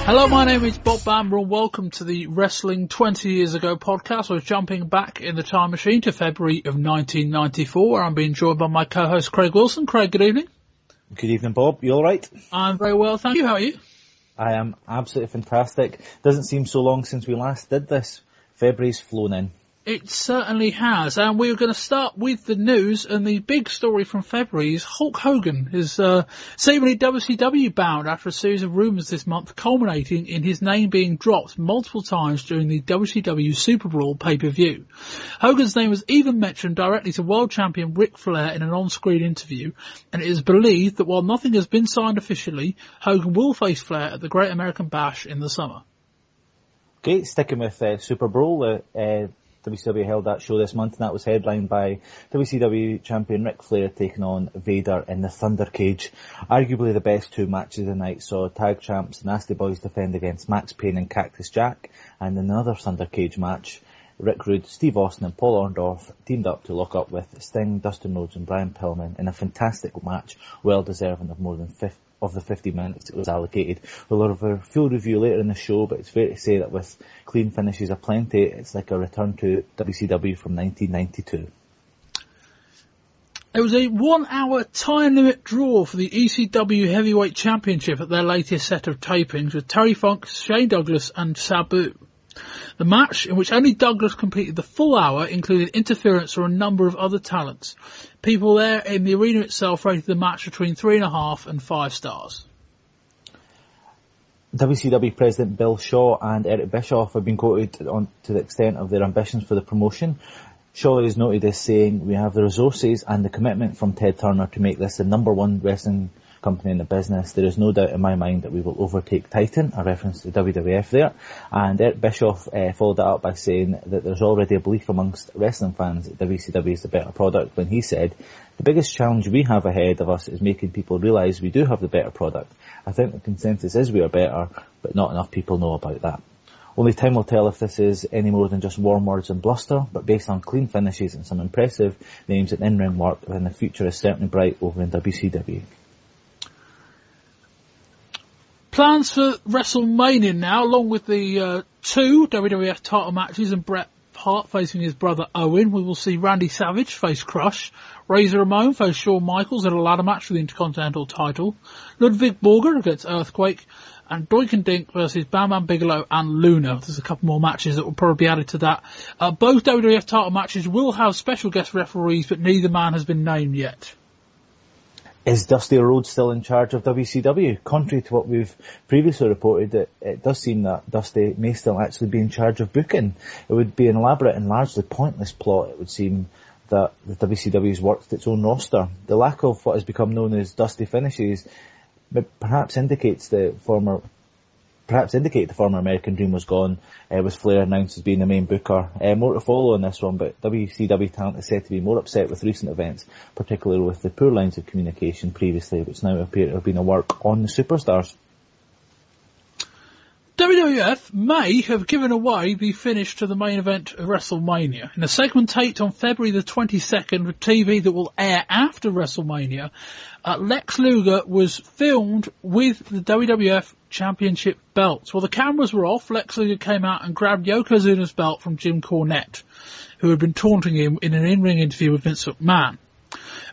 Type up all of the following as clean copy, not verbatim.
Hello, my name is Bob Bamber and welcome to the Wrestling 20 Years Ago podcast. I was jumping back in the time machine to February of 1994 where I'm being joined by my co-host Craig Wilson. Craig, good evening. Good evening, Bob. You alright? I'm very well, thank you. How are you? I am absolutely fantastic. Doesn't seem so long since we last did this. February's flown in. It certainly has, and we're going to start with the news, and the big story from February is Hulk Hogan is seemingly WCW bound after a series of rumours this month, culminating in his name being dropped multiple times during the WCW Superbrawl pay-per-view. Hogan's name was even mentioned directly to world champion Ric Flair in an on-screen interview, and it is believed that while nothing has been signed officially, Hogan will face Flair at the Great American Bash in the summer. Okay, sticking with Superbrawl, WCW held that show this month, and that was headlined by WCW champion Ric Flair taking on Vader in the Thundercage. Arguably the best two matches of the night saw tag champs Nasty Boys defend against Maxx, Payne and Cactus Jack, and in another Thundercage match, Rick Rude, Steve Austin and Paul Orndorff teamed up to lock up with Sting, Dustin Rhodes and Brian Pillman in a fantastic match, well deserving of more than 50 minutes it was allocated. We'll have a full review later in the show, but it's fair to say that with clean finishes aplenty, it's like a return to WCW from 1992. There was a 1 hour time limit draw for the ECW Heavyweight Championship at their latest set of tapings with Terry Funk, Shane Douglas and Sabu. The match, in which only Douglas completed the full hour, included interference from a number of other talents. People there in the arena itself rated the match between 3.5 and 5 stars. WCW President Bill Shaw and Eric Bischoff have been quoted on to the extent of their ambitions for the promotion. Shaw is noted as saying, "We have the resources and the commitment from Ted Turner to make this the number one wrestling company in the business. There is no doubt in my mind that we will overtake Titan," a reference to WWF there. And Eric Bischoff followed that up by saying that there's already a belief amongst wrestling fans that WCW is the better product, when he said, "The biggest challenge we have ahead of us is making people realise we do have the better product. I think the consensus is we are better, but not enough people know about that. Only time will tell if this is any more than just warm words and bluster, but based on clean finishes and some impressive names and in-ring work, then the future is certainly bright over in WCW." Plans for Wrestlemania now, along with the two WWF title matches and Bret Hart facing his brother Owen. We will see Randy Savage face Crush, Razor Ramon face Shawn Michaels in a ladder match for the Intercontinental title, Ludwig Borger against Earthquake, and Doink and Dink versus Bam Bam Bigelow and Luna. There's a couple more matches that will probably be added to that. Both WWF title matches will have special guest referees, but neither man has been named yet. Is Dusty Rhodes still in charge of WCW? Contrary to what we've previously reported, it does seem that Dusty may still actually be in charge of booking. It would be an elaborate and largely pointless plot, it would seem, that the WCW's worked its own roster. The lack of what has become known as Dusty finishes perhaps indicate the former American Dream was gone, with Flair announced as being the main booker. More to follow on this one, but WCW talent is said to be more upset with recent events, particularly with the poor lines of communication previously, which now appear to have been a work on the superstars. WWF may have given away the finish to the main event of WrestleMania. In a segment taped on February the 22nd with TV that will air after WrestleMania, Lex Luger was filmed with the WWF Championship belts. While the cameras were off, Lex Luger came out and grabbed Yokozuna's belt from Jim Cornette, who had been taunting him in an in-ring interview with Vince McMahon.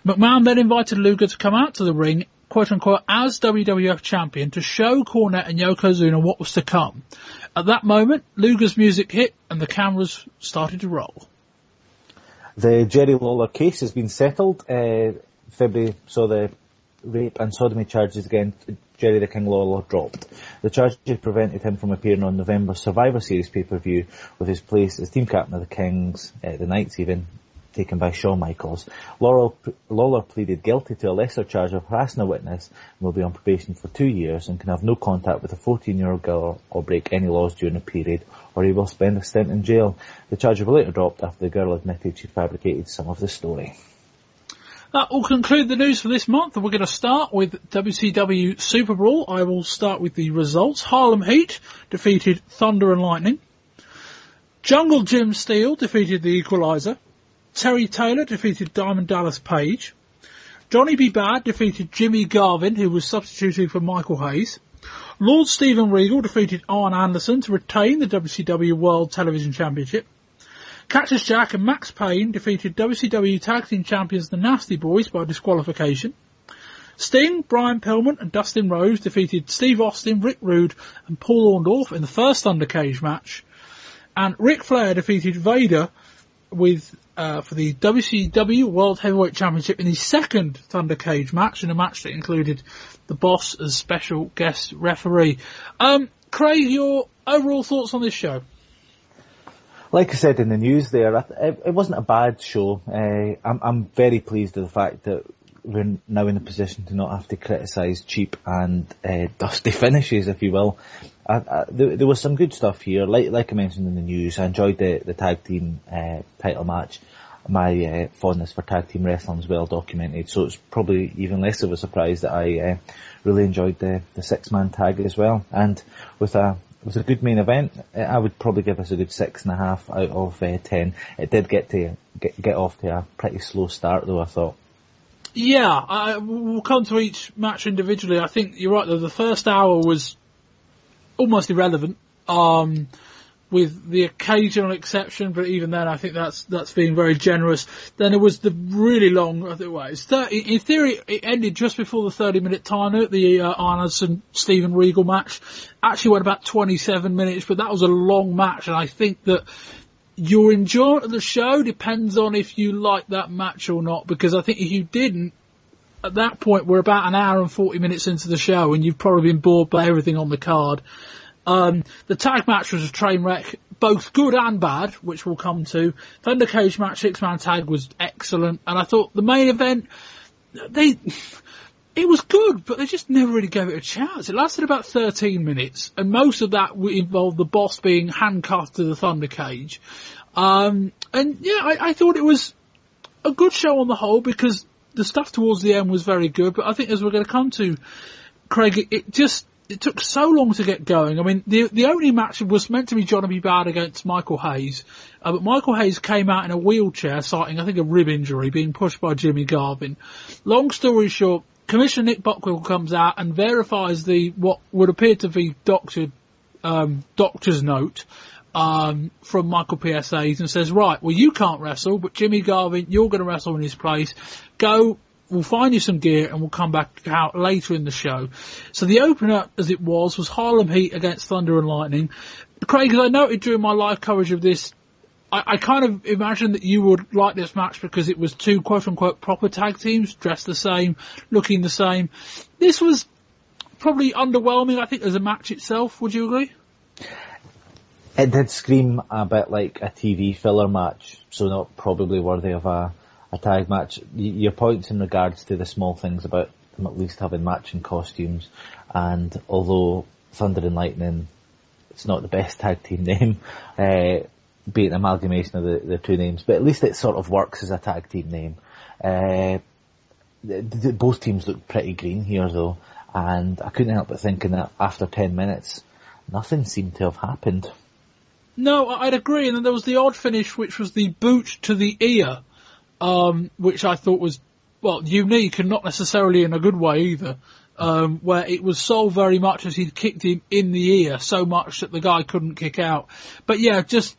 McMahon then invited Luger to come out to the ring, quote-unquote, as WWF champion to show Cornette and Yokozuna what was to come. At that moment, Luger's music hit and the cameras started to roll. The Jerry Lawler case has been settled. February saw the rape and sodomy charges against Jerry the King Lawler dropped. The charges prevented him from appearing on November's Survivor Series pay-per-view, with his place as team captain of the Kings, the Knights even, taken by Shawn Michaels. Lawler pleaded guilty to a lesser charge of harassing a witness and will be on probation for 2 years and can have no contact with a 14-year-old girl or break any laws during the period, or he will spend a stint in jail. The charge was later dropped after the girl admitted she fabricated some of the story. That will conclude the news for this month, and we're going to start with WCW Superbrawl. I will start with the results. Harlem Heat defeated Thunder and Lightning. Jungle Jim Steele defeated the Equalizer. Terry Taylor defeated Diamond Dallas Page. Johnny B. Bad defeated Jimmy Garvin, who was substituting for Michael Hayes. Lord Steven Regal defeated Arn Anderson to retain the WCW World Television Championship. Cactus Jack and Maxx Payne defeated WCW Tag Team Champions the Nasty Boys by disqualification. Sting, Brian Pillman and Dustin Rhodes defeated Steve Austin, Rick Rude and Paul Orndorff in the first Thundercage match. And Ric Flair defeated Vader for the WCW World Heavyweight Championship in the second Thundercage match, in a match that included the Boss as special guest referee. Craig, your overall thoughts on this show? Like I said in the news there, it wasn't a bad show. I'm very pleased with the fact that we're now in a position to not have to criticise cheap and dusty finishes, if you will. There was some good stuff here. Like I mentioned in the news, I enjoyed the tag team title match. My fondness for tag team wrestling is well documented, so it's probably even less of a surprise that I really enjoyed the 6-man tag as well. And with a good main event, I would probably give us a good 6.5 out of 10. It did get off to a pretty slow start though, I thought. Yeah, we'll come to each match individually. I think you're right though, the first hour was almost irrelevant, with the occasional exception, but even then I think that's being very generous. Then there was the really long, I think, in theory it ended just before the 30-minute timer, the Arn and Steven Regal match. Actually went about 27 minutes, but that was a long match, and I think that your enjoyment of the show depends on if you like that match or not, because I think if you didn't, at that point we're about an hour and 40 minutes into the show and you've probably been bored by everything on the card. The tag match was a train wreck, both good and bad, which we'll come to. Thundercage match, 6-man tag, was excellent, and I thought the main event, it was good, but they just never really gave it a chance. It lasted about 13 minutes, and most of that involved the Boss being handcuffed to the Thundercage. And yeah, I thought it was a good show on the whole, because the stuff towards the end was very good, but I think as we're going to come to, Craig, it took so long to get going. I mean, the only match was meant to be Johnny B. Bad against Michael Hayes, but Michael Hayes came out in a wheelchair, citing, I think, a rib injury, being pushed by Jimmy Garvin. Long story short, Commissioner Nick Bockwell comes out and verifies what would appear to be doctor's note from Michael PSA's, and says, right, well, you can't wrestle, but Jimmy Garvin, you're going to wrestle in his place. Go. We'll find you some gear and we'll come back out later in the show. So the opener, as it was Harlem Heat against Thunder and Lightning. Craig, as I noted during my live coverage of this, I kind of imagined that you would like this match because it was two quote-unquote proper tag teams, dressed the same, looking the same. This was probably underwhelming, I think, as a match itself. Would you agree? It did scream a bit like a TV filler match, so not probably worthy of a tag match. Your points in regards to the small things about them at least having matching costumes, and although Thunder and Lightning, it's not the best tag team name, be it an amalgamation of the two names, but at least it sort of works as a tag team name. Both teams look pretty green here though, and I couldn't help but thinking that after 10 minutes, nothing seemed to have happened. No, I'd agree, and then there was the odd finish, which was the boot to the ear, which I thought was, well, unique and not necessarily in a good way either, where it was sold very much as he'd kicked him in the ear so much that the guy couldn't kick out. But yeah, just,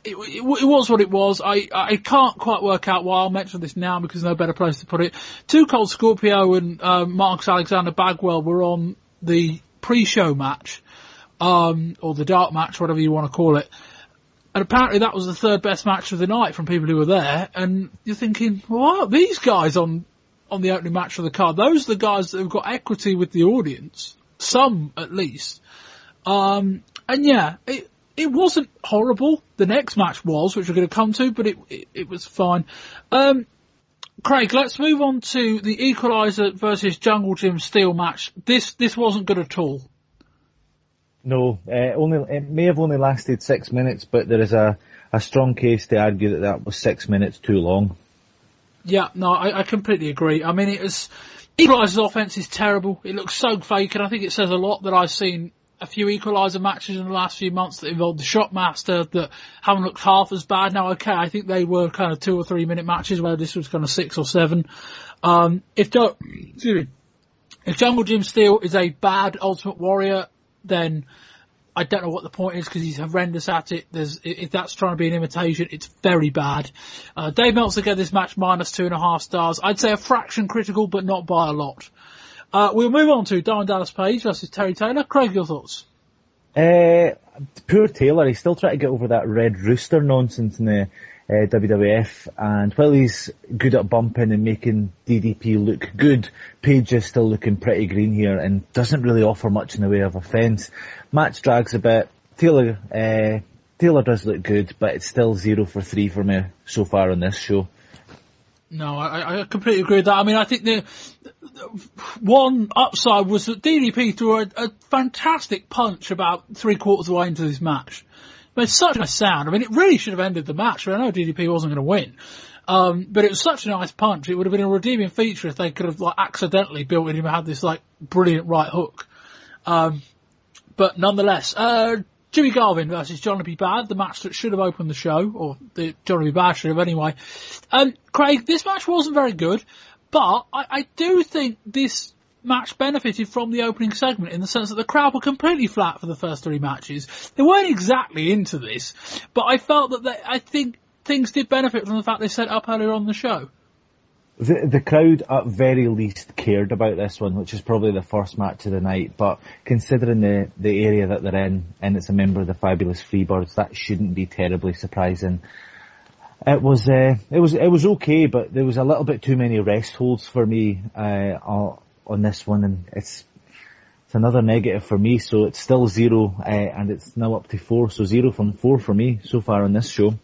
it was what it was. I can't quite work out why. I'll mention this now because there's no better place to put it. Too Cold Scorpio and Marcus Alexander Bagwell were on the pre-show match, or the dark match, whatever you want to call it. And apparently that was the third best match of the night from people who were there. And you're thinking, what are these guys on on the opening match of the card. Those are the guys that have got equity with the audience. Some, at least. And yeah, it wasn't horrible. The next match was, which we're going to come to, but it was fine. Craig, let's move on to the Equalizer versus Jungle Jim Steel match. This wasn't good at all. No, it may have only lasted 6 minutes, but there is a strong case to argue that was 6 minutes too long. Yeah, no, I completely agree. I mean, Equalizer's offense is terrible. It looks so fake, and I think it says a lot that I've seen a few Equalizer matches in the last few months that involved the Shockmaster that haven't looked half as bad. Now, okay, I think they were kind of 2 or 3 minute matches, where this was kind of 6 or 7. If Jungle Jim Steel is a bad Ultimate Warrior, then I don't know what the point is, because he's horrendous at it. If that's trying to be an imitation, it's very bad. Dave Meltzer gave this match -2.5 stars. I'd say a fraction critical, but not by a lot. We'll move on to Diamond Dallas Page versus Terry Taylor. Craig, your thoughts? Poor Taylor. He's still trying to get over that Red Rooster nonsense in the WWF, and while he's good at bumping and making DDP look good, Page is still looking pretty green here and doesn't really offer much in the way of offence. Match drags a bit. Taylor does look good, but it's still 0 for 3 for me so far on this show. No, I completely agree with that. I mean, I think the one upside was that DDP threw a fantastic punch about 3/4 of the way into this match. But it's such a sound. I mean, it really should have ended the match. I mean, I know DDP wasn't going to win. But it was such a nice punch. It would have been a redeeming feature if they could have, like, accidentally built in him and had this, like, brilliant right hook. But nonetheless, Jimmy Garvin versus Johnny B. Bad, the match that should have opened the show, or the Johnny B. Bad should have anyway. Craig, this match wasn't very good, but I do think this match benefited from the opening segment in the sense that the crowd were completely flat for the first 3 matches. They weren't exactly into this, but I felt that I think things did benefit from the fact they set up earlier on the show. The crowd at very least cared about this one, which is probably the first match of the night, but considering the area that they're in, and it's a member of the Fabulous Freebirds, that shouldn't be terribly surprising. It was okay, but there was a little bit too many rest holds for me on this one, and it's another negative for me, so it's still 0, and it's now up to 4, so 0 from 4 for me so far on this show.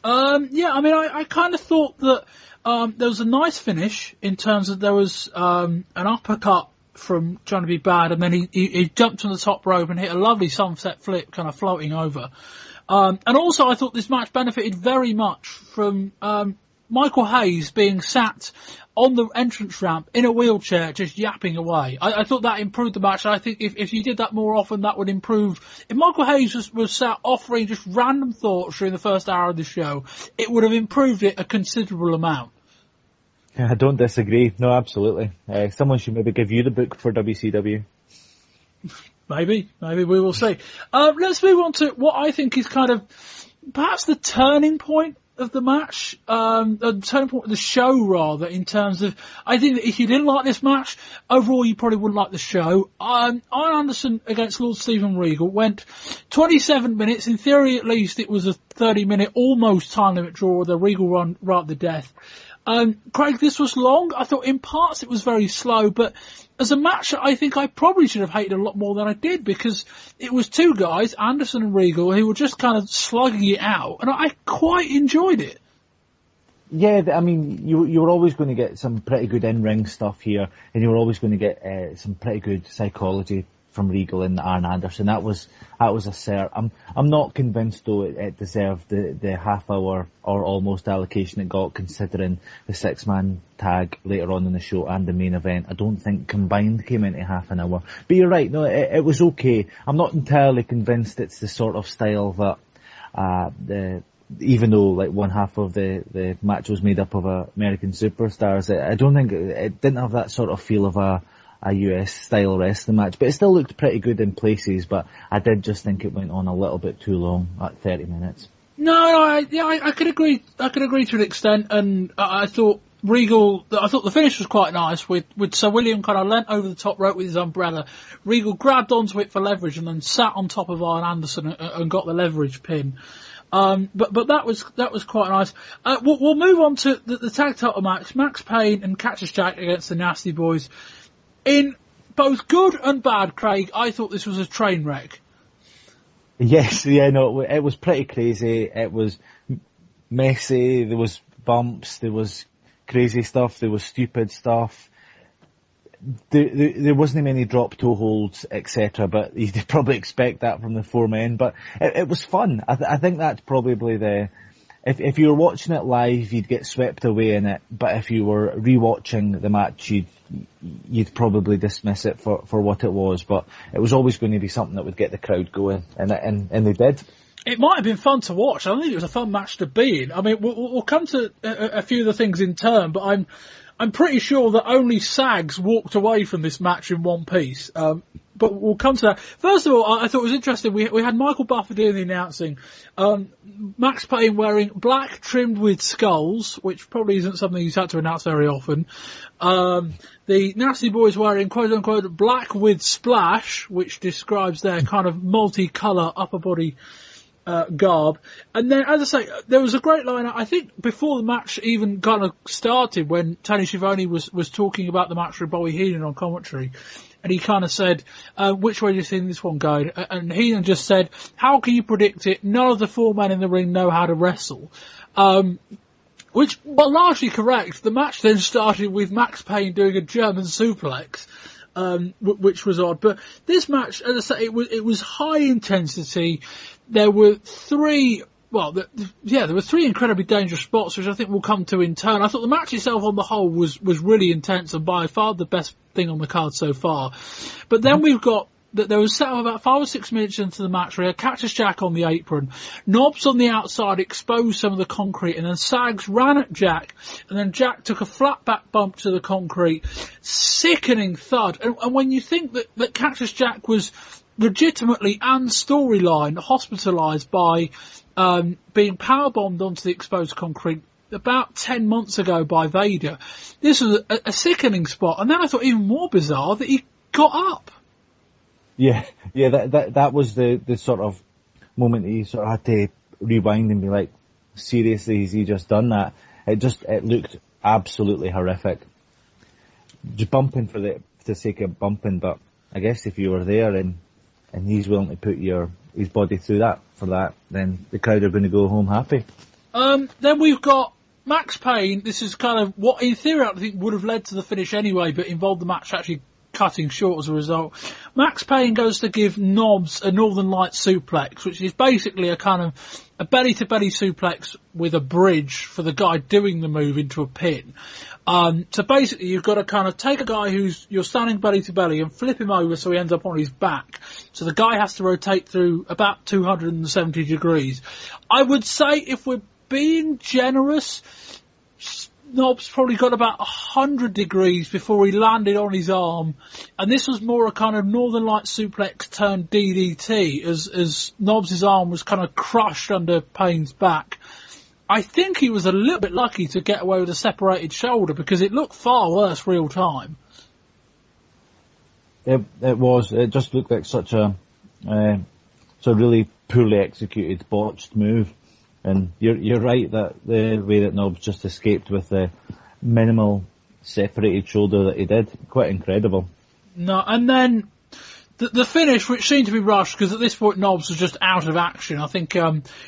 Yeah, I mean, I kind of thought that there was a nice finish in terms of there was an uppercut from Johnny B. Bad, and then he jumped on the top rope and hit a lovely sunset flip, kind of floating over. And also I thought this match benefited very much from Michael Hayes being sat on the entrance ramp in a wheelchair just yapping away. I thought that improved the match. I think if you did that more often, that would improve. If Michael Hayes was sat offering just random thoughts during the first hour of the show, it would have improved it a considerable amount. Yeah, I don't disagree. No, absolutely. Someone should maybe give you the book for WCW. Maybe we will see. Let's move on to what I think is kind of perhaps the turning point of the match, the turning point of the show, rather, in terms of, I think that if you didn't like this match, overall you probably wouldn't like the show. Arn Anderson against Lord Steven Regal went 27 minutes. In theory, at least, it was a 30-minute almost time limit draw with a Regal run right to death. Craig, this was long. I thought in parts it was very slow, but as a match, I think I probably should have hated a lot more than I did, because it was 2 guys, Anderson and Regal, who were just kind of slugging it out, and I quite enjoyed it. Yeah, I mean, you were always going to get some pretty good in-ring stuff here, and you were always going to get some pretty good psychology from Regal and Arn Anderson. That was a cert. I'm not convinced though it deserved the half hour or almost allocation it got, considering the 6-man tag later on in the show and the main event. I don't think combined came into half an hour. But you're right, no, it was okay. I'm not entirely convinced it's the sort of style that even though like one half of the match was made up of American superstars, I don't think it didn't have that sort of feel of a US style wrestling match, but it still looked pretty good in places. But I did just think it went on a little bit too long at 30 minutes. I could agree. I could agree to an extent, and I thought the finish was quite nice with Sir William kind of leant over the top rope with his umbrella. Regal grabbed onto it for leverage and then sat on top of Arn Anderson and got the leverage pin. But that was quite nice. We'll move on to the tag title match. Maxx Payne and Cactus Jack against the Nasty Boys. In both good and bad, Craig, I thought this was a train wreck. Yes, yeah, no, it was pretty crazy. It was messy. There was bumps. There was crazy stuff. There was stupid stuff. There wasn't many drop toe holds, etc. But you'd probably expect that from the four men. But it was fun. I think that's probably if you were watching it live, you'd get swept away in it. But if you were rewatching the match, you'd probably dismiss it for what it was. But it was always going to be something that would get the crowd going, and they did. It might have been fun to watch. I don't think it was a fun match to be in. I mean, we'll come to a few of the things in turn, but I'm pretty sure that only Sags walked away from this match in one piece. But we'll come to that. First of all, I thought it was interesting. We had Michael Buffer doing the announcing. Maxx Payne wearing black trimmed with skulls, which probably isn't something he's had to announce very often. The Nasty Boys wearing quote unquote black with splash, which describes their kind of multicolour upper body garb. And then, as I say, there was a great line, I think, before the match even kind of started, when Tony Schiavone was talking about the match with Bobby Heenan on commentary, and he kind of said, which way do you think this one going? And Heenan just said, how can you predict it? None of the four men in the ring know how to wrestle. Which, well, largely correct. The match then started with Maxx Payne doing a German suplex, which was odd. But this match, as I say, it was high intensity. There were three incredibly dangerous spots, which I think we'll come to in turn. I thought the match itself on the whole was really intense and by far the best thing on the card so far. But then we've got that there was set up about 5 or 6 minutes into the match where we had Cactus Jack on the apron, Knobs on the outside exposed some of the concrete, and then Sags ran at Jack, and then Jack took a flat back bump to the concrete. Sickening thud. And when you think that Cactus Jack was legitimately and storyline hospitalised by being powerbombed onto the exposed concrete about 10 months ago by Vader, this was a sickening spot. And then I thought even more bizarre that he got up. Yeah, that was the sort of moment that you sort of had to rewind and be like, seriously, has he just done that? It looked absolutely horrific. Just bumping for the sake of bumping, but I guess if you were there and he's willing to put his body through that for that, then the crowd are going to go home happy. Then we've got Maxx Payne. This is kind of what in theory I think would have led to the finish anyway, but involved the match actually cutting short as a result. Maxx Payne goes to give Knobs a Northern Light suplex, which is basically a kind of a belly-to-belly suplex with a bridge for the guy doing the move into a pin. So basically you've got to kind of take a guy you're standing belly-to-belly and flip him over so he ends up on his back. So the guy has to rotate through about 270 degrees. I would say, if we're being generous, Knobs probably got about 100 degrees before he landed on his arm, and this was more a kind of Northern Light suplex turned DDT as Knobs' arm was kind of crushed under Payne's back. I think he was a little bit lucky to get away with a separated shoulder, because it looked far worse real time. It was. It just looked like such a really poorly executed, botched move. And you're right that the way that Knobs just escaped with the minimal separated shoulder that he did, quite incredible. No, and then the finish, which seemed to be rushed, because at this point Knobs was just out of action. I think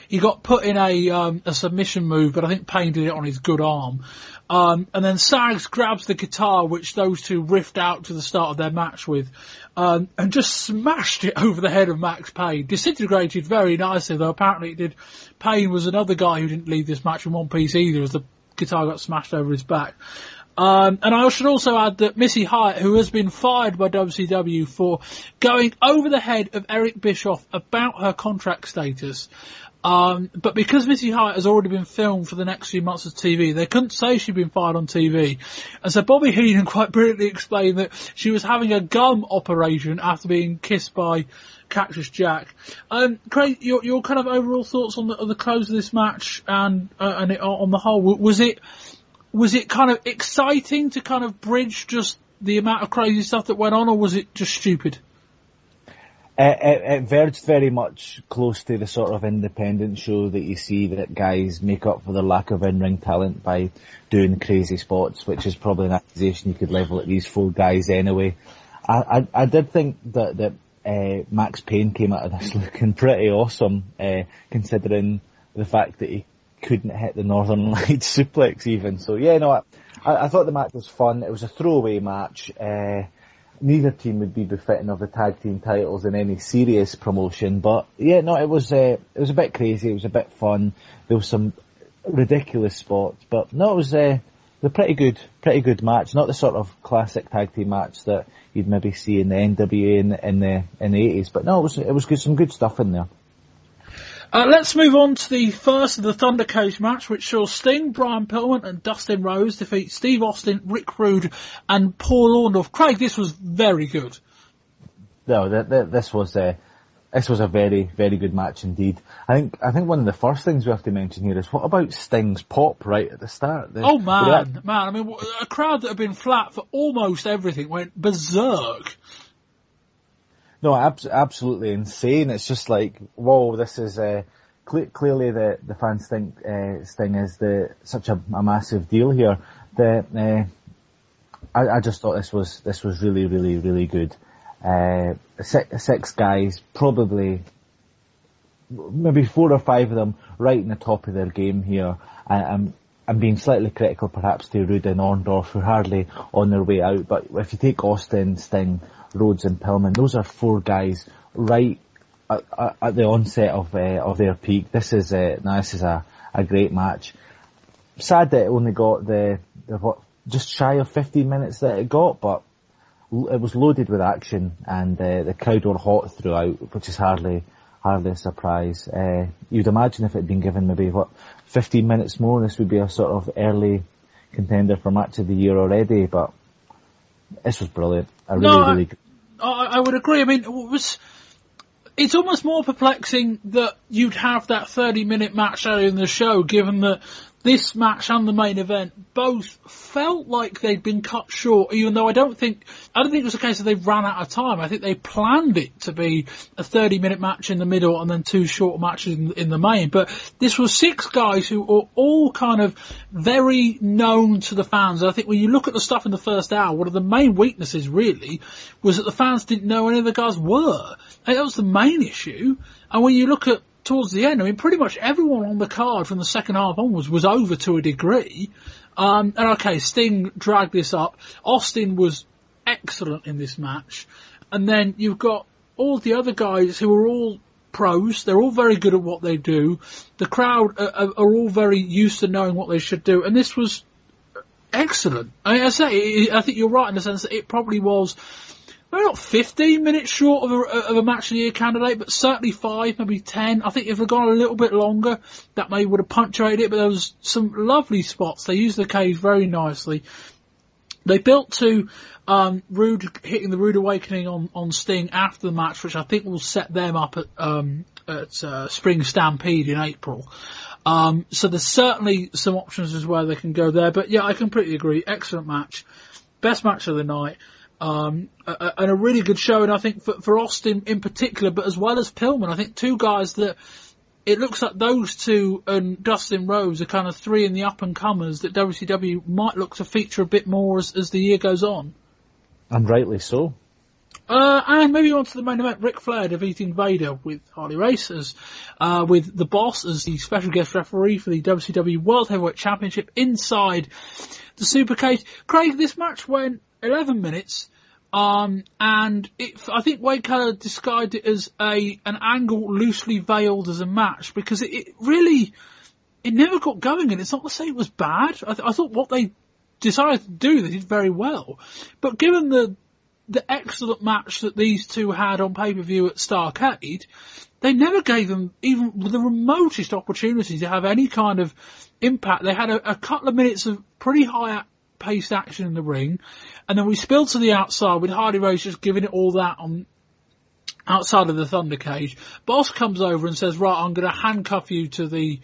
he got put in a submission move, but I think Payne did it on his good arm. And then Sags grabs the guitar, which those two riffed out to the start of their match with, and just smashed it over the head of Maxx Payne. Disintegrated very nicely, though apparently it did. Payne was another guy who didn't leave this match in one piece either, as the guitar got smashed over his back. And I should also add that Missy Hyatt, who has been fired by WCW for going over the head of Eric Bischoff about her contract status, but because Missy Hyatt has already been filmed for the next few months of TV, they couldn't say she'd been fired on TV. And so Bobby Heenan quite brilliantly explained that she was having a gum operation after being kissed by Cactus Jack. Craig, your kind of overall thoughts on the close of this match and it, on the whole, was it kind of exciting to kind of bridge just the amount of crazy stuff that went on, or was it just stupid? It verged very much close to the sort of independent show that you see that guys make up for their lack of in-ring talent by doing crazy spots, which is probably an accusation you could level at these 4 guys anyway. I did think that Maxx Payne came out of this looking pretty awesome, considering the fact that he couldn't hit the Northern Lights suplex even. So yeah, no, I thought the match was fun. It was a throwaway match. Neither team would be befitting of the tag team titles in any serious promotion, but yeah, no, it was a bit crazy. It was a bit fun. There was some ridiculous spots, but no, it was a pretty good match. Not the sort of classic tag team match that you'd maybe see in the NWA in the 80s, but no, it was good, some good stuff in there. Let's move on to the first of the Thundercage match, which saw Sting, Brian Pillman and Dustin Rhodes defeat Steve Austin, Rick Rude and Paul Orndorff. Craig, this was very good. No, this was a very, very good match indeed. I think one of the first things we have to mention here is, what about Sting's pop right at the start? Man. I mean, a crowd that had been flat for almost everything went berserk. No, absolutely insane. It's just like, whoa, this is clearly the fans think Sting is such a massive deal here. I just thought this was really, really, really good. 6 guys, probably maybe 4 or 5 of them right in the top of their game here. I'm being slightly critical perhaps to Rude and Orndorff, who are hardly on their way out, but if you take Austin, Sting, Rhodes and Pillman, those are 4 guys right at the onset of their peak. This is a great match. Sad that it only got just shy of 15 minutes that it got, but it was loaded with action, and the crowd were hot throughout, which is hardly a surprise. You'd imagine if it had been given maybe 15 minutes more, this would be a sort of early contender for match of the year already, but this was brilliant. Really good. I would agree. I mean, it's almost more perplexing that you'd have that 30-minute match earlier in the show, given that this match and the main event both felt like they'd been cut short, even though I don't think it was a case that they ran out of time. I think they planned it to be a 30-minute match in the middle and then 2 short matches in the main. But this was 6 guys who were all kind of very known to the fans. And I think when you look at the stuff in the first hour, one of the main weaknesses really was that the fans didn't know any of the guys were. And that was the main issue. And when you look at towards the end, I mean, pretty much everyone on the card from the second half onwards was over to a degree. And okay, Sting dragged this up. Austin was excellent in this match. And then you've got all the other guys who are all pros. They're all very good at what they do. The crowd are all very used to knowing what they should do. And this was excellent. I mean, I think you're right in the sense that it probably was, maybe not 15 minutes short of a match of the year candidate, but certainly 5, maybe 10. I think if it had gone a little bit longer, that maybe would have punctuated it, but there was some lovely spots. They used the cage very nicely. They built to Rude hitting the Rude Awakening on Sting after the match, which I think will set them up at Spring Stampede in April. So there's certainly some options as well they can go there. But yeah, I completely agree. Excellent match. Best match of the night. And a really good show, and I think for Austin in particular, but as well as Pillman, I think 2 guys that it looks like those 2 and Dustin Rhodes are kind of 3 in the up-and-comers that WCW might look to feature a bit more as the year goes on. And rightly so. And maybe on to the main event, Ric Flair defeating Vader with Harley Race with the Boss as the special guest referee for the WCW World Heavyweight Championship inside the Supercage. Craig, this match went 11 minutes, and I think Wade Keller described it as an angle loosely veiled as a match, because it really never got going, and it's not to say it was bad. I thought what they decided to do, they did very well. But given the excellent match that these 2 had on pay-per-view at Starrcade, they never gave them even the remotest opportunity to have any kind of impact. They had a couple of minutes of pretty high-paced action in the ring, and then we spilled to the outside with Hardy Rose just giving it all that on outside of the Thundercage. Boss comes over and says, right, I'm going to handcuff you to the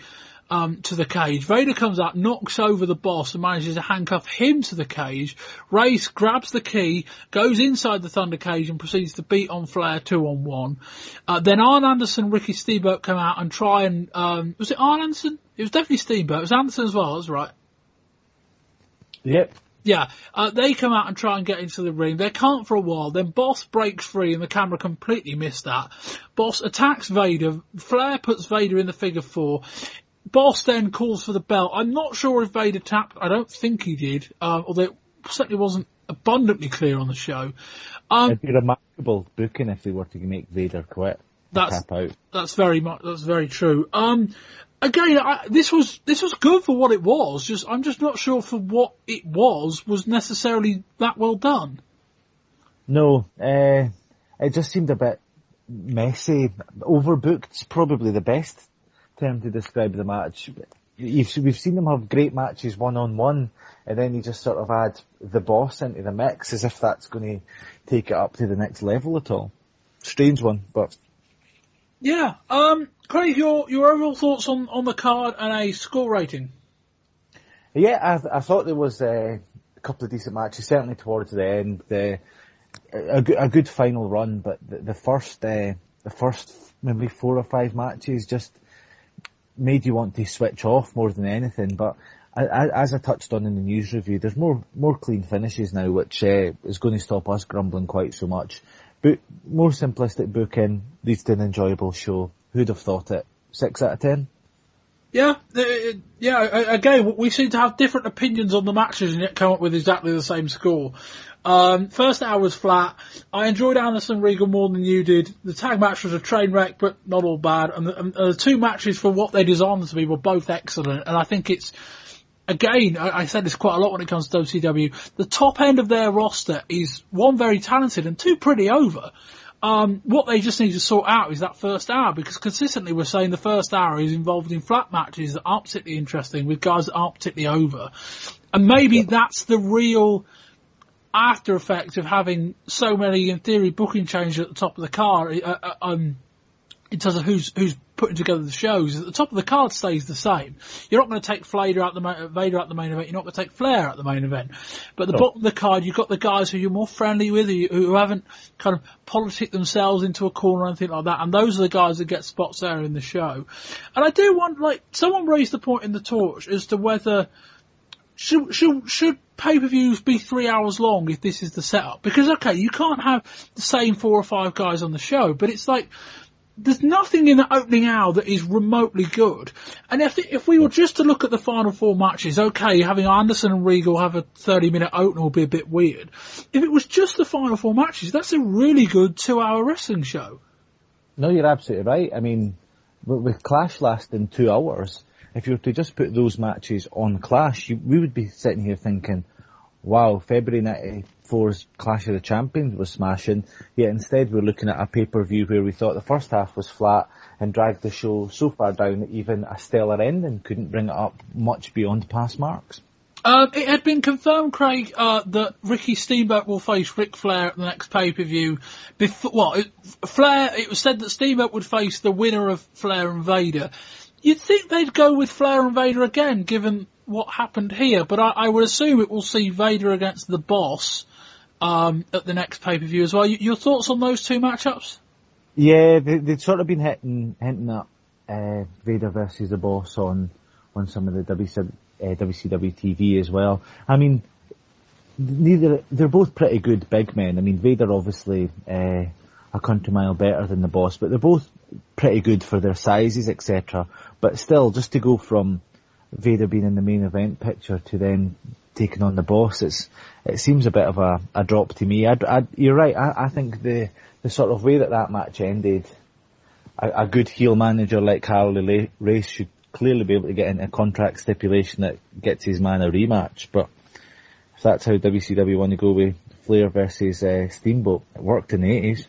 to the cage. Vader comes out, knocks over the boss and manages to handcuff him to the cage. Race grabs the key, goes inside the Thundercage and proceeds to beat on Flair 2-on-1. Then Arn Anderson and Ricky Steamboat come out and try and, was it Arn Anderson? It was definitely Steamboat. It was Anderson as well, that's right. Yep. Yeah, they come out and try and get into the ring. They can't for a while. Then Boss breaks free and the camera completely missed that. Boss attacks Vader. Flair puts Vader in the figure 4. Boss then calls for the belt. I'm not sure if Vader tapped. I don't think he did, although it certainly wasn't abundantly clear on the show. It'd be remarkable booking if they were to make Vader quit. Tap out. That's very true. Again, this was good for what it was. I'm just not sure for what it was necessarily that well done. No, it just seemed a bit messy. Overbooked's probably the best term to describe the match. We've seen them have great matches one-on-one, and then you just sort of add the boss into the mix as if that's going to take it up to the next level at all. Strange one, but... Yeah. Craig, your overall thoughts on the card and a score rating? Yeah, I thought there was a couple of decent matches, certainly towards the end. A good final run, but the first maybe 4 or 5 matches just made you want to switch off more than anything. But as I touched on in the news review, there's more clean finishes now, which is going to stop us grumbling quite so much. But more simplistic booking leads to an enjoyable show. Who'd have thought it? 6 out of 10? Yeah. Again, we seem to have different opinions on the matches and yet come up with exactly the same score. First hour was flat. I enjoyed Anderson Regal more than you did. The tag match was a train wreck, but not all bad. And the 2 matches, for what they designed to be, were both excellent. And I think it's, again, I said this quite a lot when it comes to WCW, the top end of their roster is 1, very talented, and 2, pretty over. What they just need to sort out is that first hour, because consistently we're saying the first hour is involved in flat matches that aren't particularly interesting with guys that aren't particularly over. And maybe that's the real after effect of having so many, in theory, booking changes at the top of the card, in terms of who's putting together the shows. At the top of the card stays the same. You're not going to take Vader out the main event. You're not going to take Flair out the main event. But at the bottom of the card, you've got the guys who you're more friendly with, who haven't kind of politicked themselves into a corner or anything like that. And those are the guys that get spots there in the show. And I do want, someone raised the point in the torch as to whether should pay-per-views be 3 hours long if this is the setup? Because, okay, you can't have the same 4 or 5 guys on the show, but it's like, there's nothing in the opening hour that is remotely good. And if we were just to look at the final 4 matches, okay, having Anderson and Regal have a 30-minute opener will be a bit weird. If it was just the final 4 matches, that's a really good 2-hour wrestling show. No, you're absolutely right. I mean, with Clash lasting 2 hours, if you were to just put those matches on Clash, we would be sitting here thinking, wow, February 94's Clash of the Champions was smashing, yet instead we're looking at a pay-per-view where we thought the first half was flat and dragged the show so far down that even a stellar ending couldn't bring it up much beyond past marks. It had been confirmed, Craig, that Ricky Steamboat will face Ric Flair at the next pay-per-view. It was said that Steamboat would face the winner of Flair and Vader. You'd think they'd go with Flair and Vader again, given what happened here, but I would assume it will see Vader against the Boss at the next pay-per-view as well. Your thoughts on those 2 matchups? Yeah, they'd sort of been hinting at Vader versus the Boss on some of the WCW TV as well. I mean, they're both pretty good big men. I mean, Vader obviously a country mile better than the Boss, but they're both pretty good for their sizes, etc. But still, just to go from Vader being in the main event picture to then taking on the Boss, it seems a bit of a drop to me. You're right. I think the sort of way that match ended, a good heel manager like Harley Race should clearly be able to get into a contract stipulation that gets his man a rematch. But if that's how WCW want to go with Flair versus Steamboat, it worked in the 80s.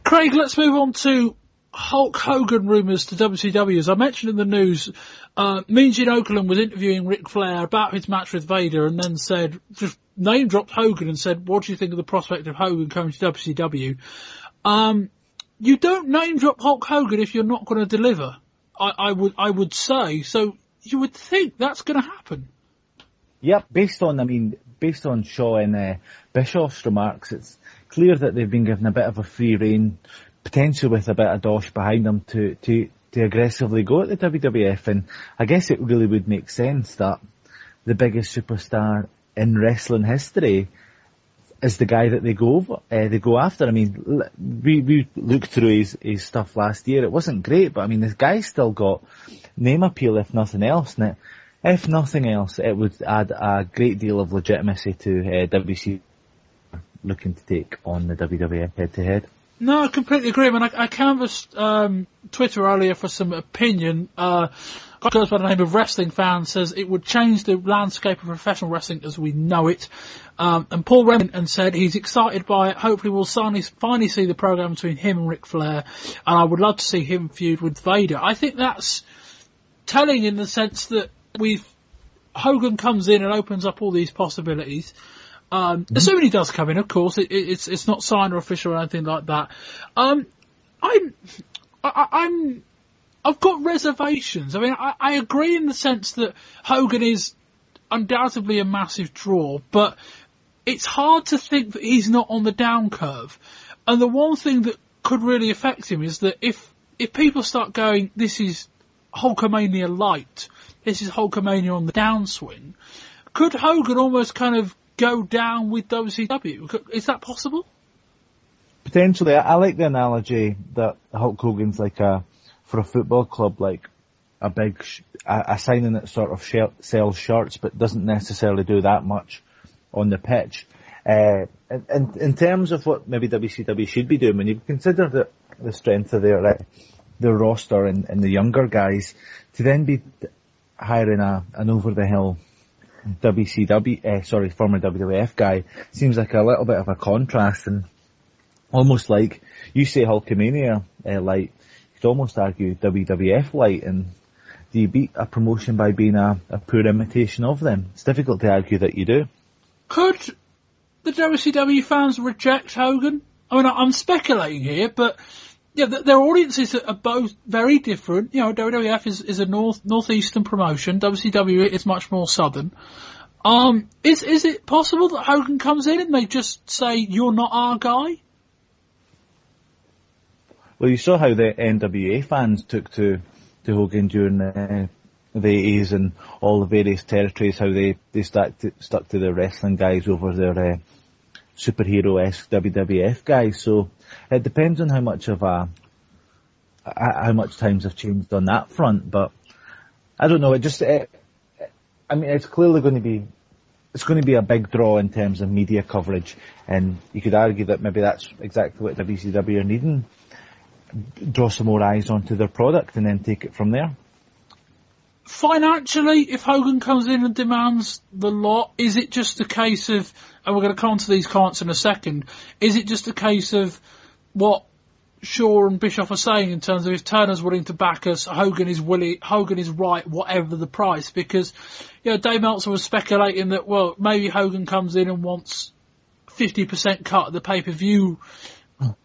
Craig, let's move on to Hulk Hogan rumours to WCW. As I mentioned in the news, Mean Gene Okerlund was interviewing Ric Flair about his match with Vader and then just name dropped Hogan and said, what do you think of the prospect of Hogan coming to WCW? You don't name drop Hulk Hogan if you're not going to deliver. I would say. So you would think that's going to happen. Yep, based on Shaw and Bischoff's remarks, it's clear that they've been given a bit of a free rein, potentially with a bit of dosh behind them to aggressively go at the WWF, and I guess it really would make sense that the biggest superstar in wrestling history is the guy that they go after. I mean, we looked through his stuff last year. It wasn't great, but I mean, this guy's still got name appeal, if nothing else. And if nothing else, it would add a great deal of legitimacy to WC looking to take on the WWF head-to-head. No, I completely agree. I mean, I canvassed Twitter earlier for some opinion. Goes by the name of Wrestling Fan says it would change the landscape of professional wrestling as we know it. And Paul Remington said he's excited by it. Hopefully we'll finally see the program between him and Ric Flair. And I would love to see him feud with Vader. I think that's telling in the sense that Hogan comes in and opens up all these possibilities. Assuming he does come in, of course, it's not signed or official or anything like that. I've got reservations. I mean, I agree in the sense that Hogan is undoubtedly a massive draw, but it's hard to think that he's not on the down curve. And the one thing that could really affect him is that if people start going, this is Hulkamania light, this is Hulkamania on the downswing, could Hogan almost kind of go down with WCW? Is that possible? Potentially. I like the analogy that Hulk Hogan's like for a football club, like a signing that sort of sells shirts but doesn't necessarily do that much on the pitch. In terms of what maybe WCW should be doing, when you consider the strength of their roster and the younger guys, to then be hiring an over-the-hill former WWF guy seems like a little bit of a contrast, and almost like you say Hulkamania light, you could almost argue WWF light. And do you beat a promotion by being a poor imitation of them? It's difficult to argue that you do. Could the WCW fans reject Hogan? I mean, I'm speculating here, but yeah, their audiences are both very different. You know, WWF is a northeastern promotion. WCW is much more southern. Is it possible that Hogan comes in and they just say, you're not our guy? Well, you saw how the NWA fans took to Hogan during the 80s and all the various territories, how they stuck to the wrestling guys over their superhero-esque WWF guys. So it depends on how much times have changed on that front. But I don't know. It's clearly going to be a big draw in terms of media coverage, and you could argue that maybe that's exactly what WCW are needing. Draw some more eyes onto their product and then take it from there. Financially, if Hogan comes in and demands the lot, is it just a case of, and we're going to come on to these comments in a second, is it just a case of what Shaw and Bischoff are saying in terms of if Turner's willing to back us, Hogan is right, whatever the price? Because, you know, Dave Meltzer was speculating that, well, maybe Hogan comes in and wants 50% cut of the pay-per-view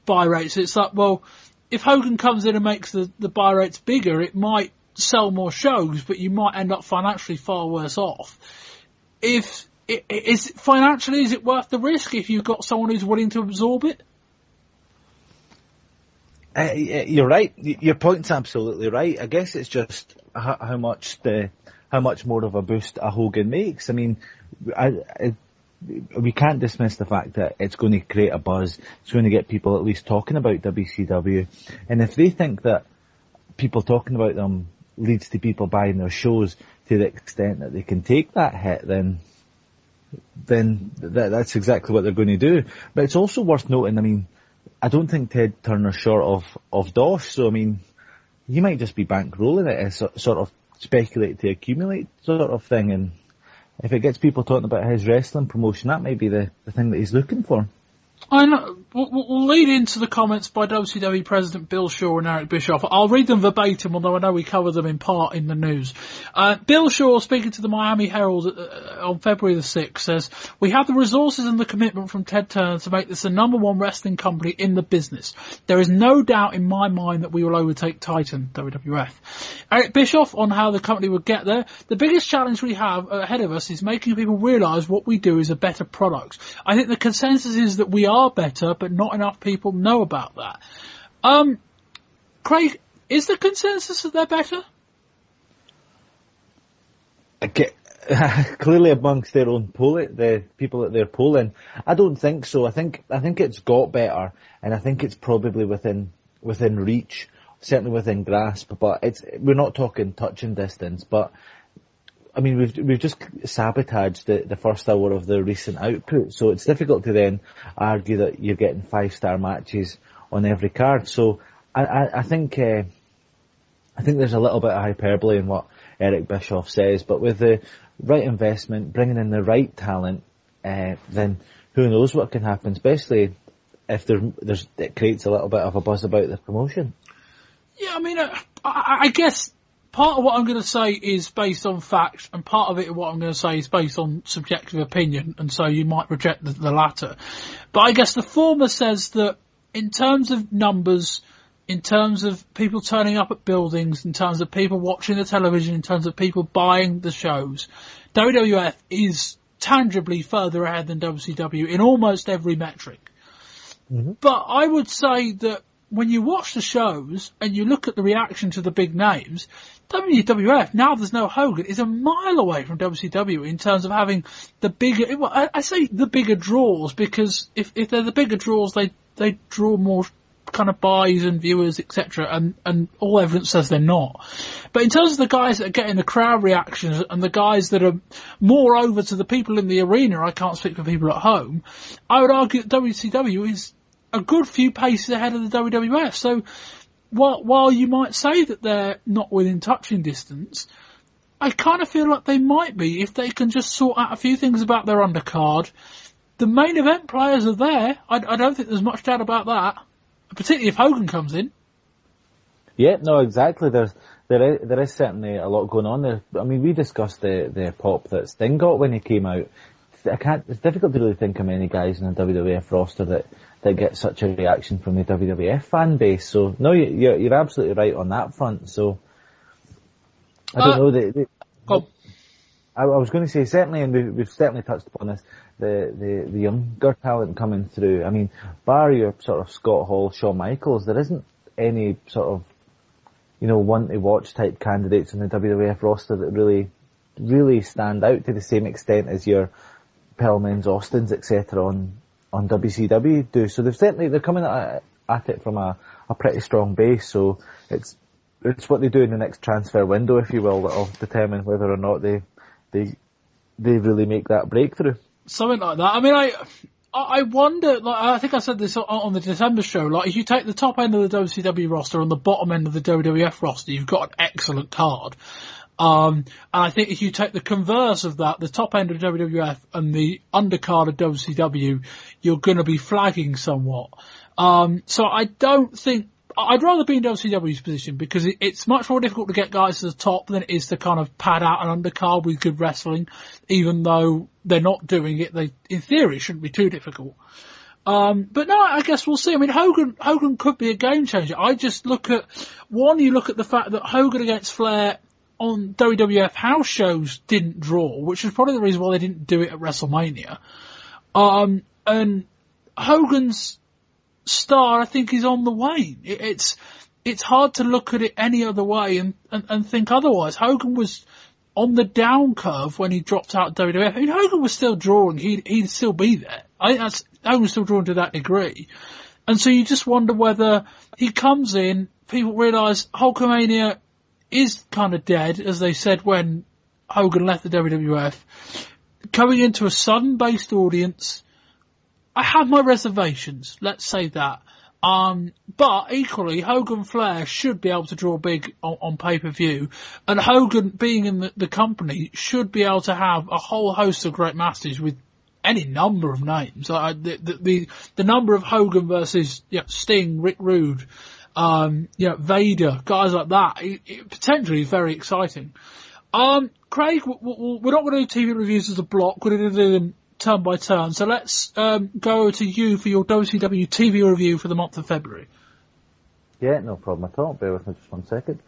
buy rates. It's like, well, if Hogan comes in and makes the buy rates bigger, it might sell more shows, but you might end up financially far worse off. Is it worth the risk if you've got someone who's willing to absorb it? You're right. Your point's absolutely right. I guess it's just how much more of a boost a Hogan makes. I mean, we can't dismiss the fact that it's going to create a buzz. It's going to get people at least talking about WCW. And if they think that people talking about them leads to people buying their shows to the extent that they can take that hit, then that's exactly what they're going to do. But it's also worth noting, I mean, I don't think Ted Turner's short of dosh, so I mean, he might just be bankrolling it as sort of speculate to accumulate sort of thing, and if it gets people talking about his wrestling promotion, that might be the thing that he's looking for. I know. We'll lead into the comments by WCW President Bill Shaw and Eric Bischoff. I'll read them verbatim, although I know we covered them in part in the news. Bill Shaw, speaking to the Miami Herald on February the 6th, says, "We have the resources and the commitment from Ted Turner to make this the number one wrestling company in the business. There is no doubt in my mind that we will overtake Titan, WWF." Eric Bischoff, on how the company would get there, "The biggest challenge we have ahead of us is making people realise what we do is a better product. I think the consensus is that we are better, but not enough people know about that." Craig, is the consensus that they're better? Clearly amongst their own the people that they're polling, I don't think so. I think it's got better, and I think it's probably within reach, certainly within grasp. But we're not talking touching distance. But I mean, we've just sabotaged the first hour of the recent output, so it's difficult to then argue that you're getting 5-star matches on every card. So I think there's a little bit of hyperbole in what Eric Bischoff says, but with the right investment, bringing in the right talent, then who knows what can happen, especially if it creates a little bit of a buzz about the promotion. Yeah, I mean, I guess part of what I'm going to say is based on fact, and part of it, what I'm going to say, is based on subjective opinion, and so you might reject the latter. But I guess the former says that in terms of numbers, in terms of people turning up at buildings, in terms of people watching the television, in terms of people buying the shows, WWF is tangibly further ahead than WCW in almost every metric. Mm-hmm. But I would say that when you watch the shows and you look at the reaction to the big names, WWF, now there's no Hogan, is a mile away from WCW in terms of having the bigger, well, I say the bigger draws, because if they're the bigger draws, they draw more kind of buys and viewers, etc., and all evidence says they're not. But in terms of the guys that are getting the crowd reactions and the guys that are more over to the people in the arena, I can't speak for people at home, I would argue that WCW is a good few paces ahead of the WWF. So while you might say that they're not within touching distance, I kind of feel like they might be if they can just sort out a few things about their undercard. The main event players are there. I don't think there's much doubt about that, particularly if Hogan comes in. Yeah, no, exactly. There is certainly a lot going on there. I mean, we discussed the pop that Sting got when he came out. It's difficult to really think of many guys in the WWF roster that get such a reaction from the WWF fan base. So no, you're absolutely right on that front. So I don't know. I was going to say certainly, and we've certainly touched upon this. The younger talent coming through. I mean, bar your sort of Scott Hall, Shawn Michaels, there isn't any sort of one to watch type candidates in the WWF roster that really stand out to the same extent as your Pellmans, Austins, etc. on WCW do. So they're coming at it from a pretty strong base. So it's what they do in the next transfer window, if you will, that'll determine whether or not they really make that breakthrough. Something like that. I mean, I wonder, like, I think I said this on the December show, like, if you take the top end of the WCW roster and the bottom end of the WWF roster, you've got an excellent card. And I think if you take the converse of that, the top end of WWF and the undercard of WCW, you're going to be flagging somewhat. So I don't think, I'd rather be in WCW's position, because it's much more difficult to get guys to the top than it is to kind of pad out an undercard with good wrestling, even though they're not doing it. They, in theory, shouldn't be too difficult. But no, I guess we'll see. I mean, Hogan could be a game changer. I just look at, you look at the fact that Hogan against Flair on WWF house shows didn't draw, which is probably the reason why they didn't do it at WrestleMania. And Hogan's star, I think, is on the wane. It's hard to look at it any other way and think otherwise. Hogan was on the down curve when he dropped out of WWF. I mean, Hogan was still drawing. He'd still be there. I think Hogan was still drawing to that degree. And so you just wonder whether he comes in, people realise Hulkamania is kind of dead, as they said when Hogan left the WWF. Coming into a Southern-based audience, I have my reservations, let's say that. But equally, Hogan Flair should be able to draw big on pay-per-view, and Hogan, being in the company, should be able to have a whole host of great matches with any number of names. The number of Hogan versus Sting, Rick Rude, Vader, guys like that, it potentially is very exciting. Craig, we're not going to do TV reviews as a block. We're going to do them turn by turn. So let's go to you for your WCW TV review for the month of February. Yeah, no problem at all. Bear with me just 1 second.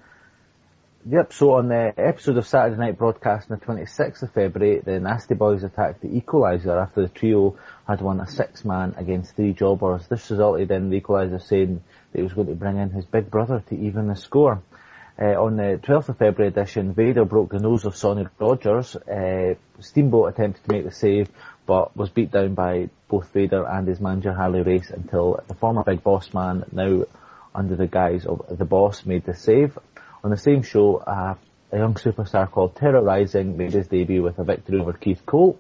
Yep, so on the episode of Saturday Night Broadcast on the 26th of February, the Nasty Boys attacked the Equalizer after the trio had won a 6-man against 3 jobbers. This resulted in the Equalizer saying that he was going to bring in his big brother to even the score. On the 12th of February edition, Vader broke the nose of Sonny Rogers. Steamboat attempted to make the save, but was beat down by both Vader and his manager Harley Race until the former Big Boss Man, now under the guise of the Boss, made the save. On the same show, a young superstar called Terrorizing made his debut with a victory over Keith Cole.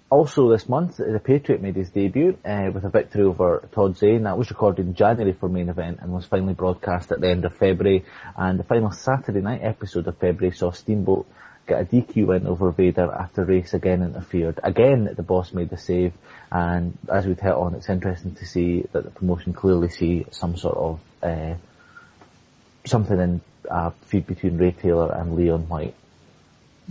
Also this month, the Patriot made his debut with a victory over Todd Zane. That was recorded in January for main event and was finally broadcast at the end of February. And the final Saturday night episode of February saw Steamboat get a DQ win over Vader after Race again interfered. Again, the Boss made the save, and as we'd hit on, it's interesting to see that the promotion clearly see some sort of something in a feud between Ray Taylor and Leon White.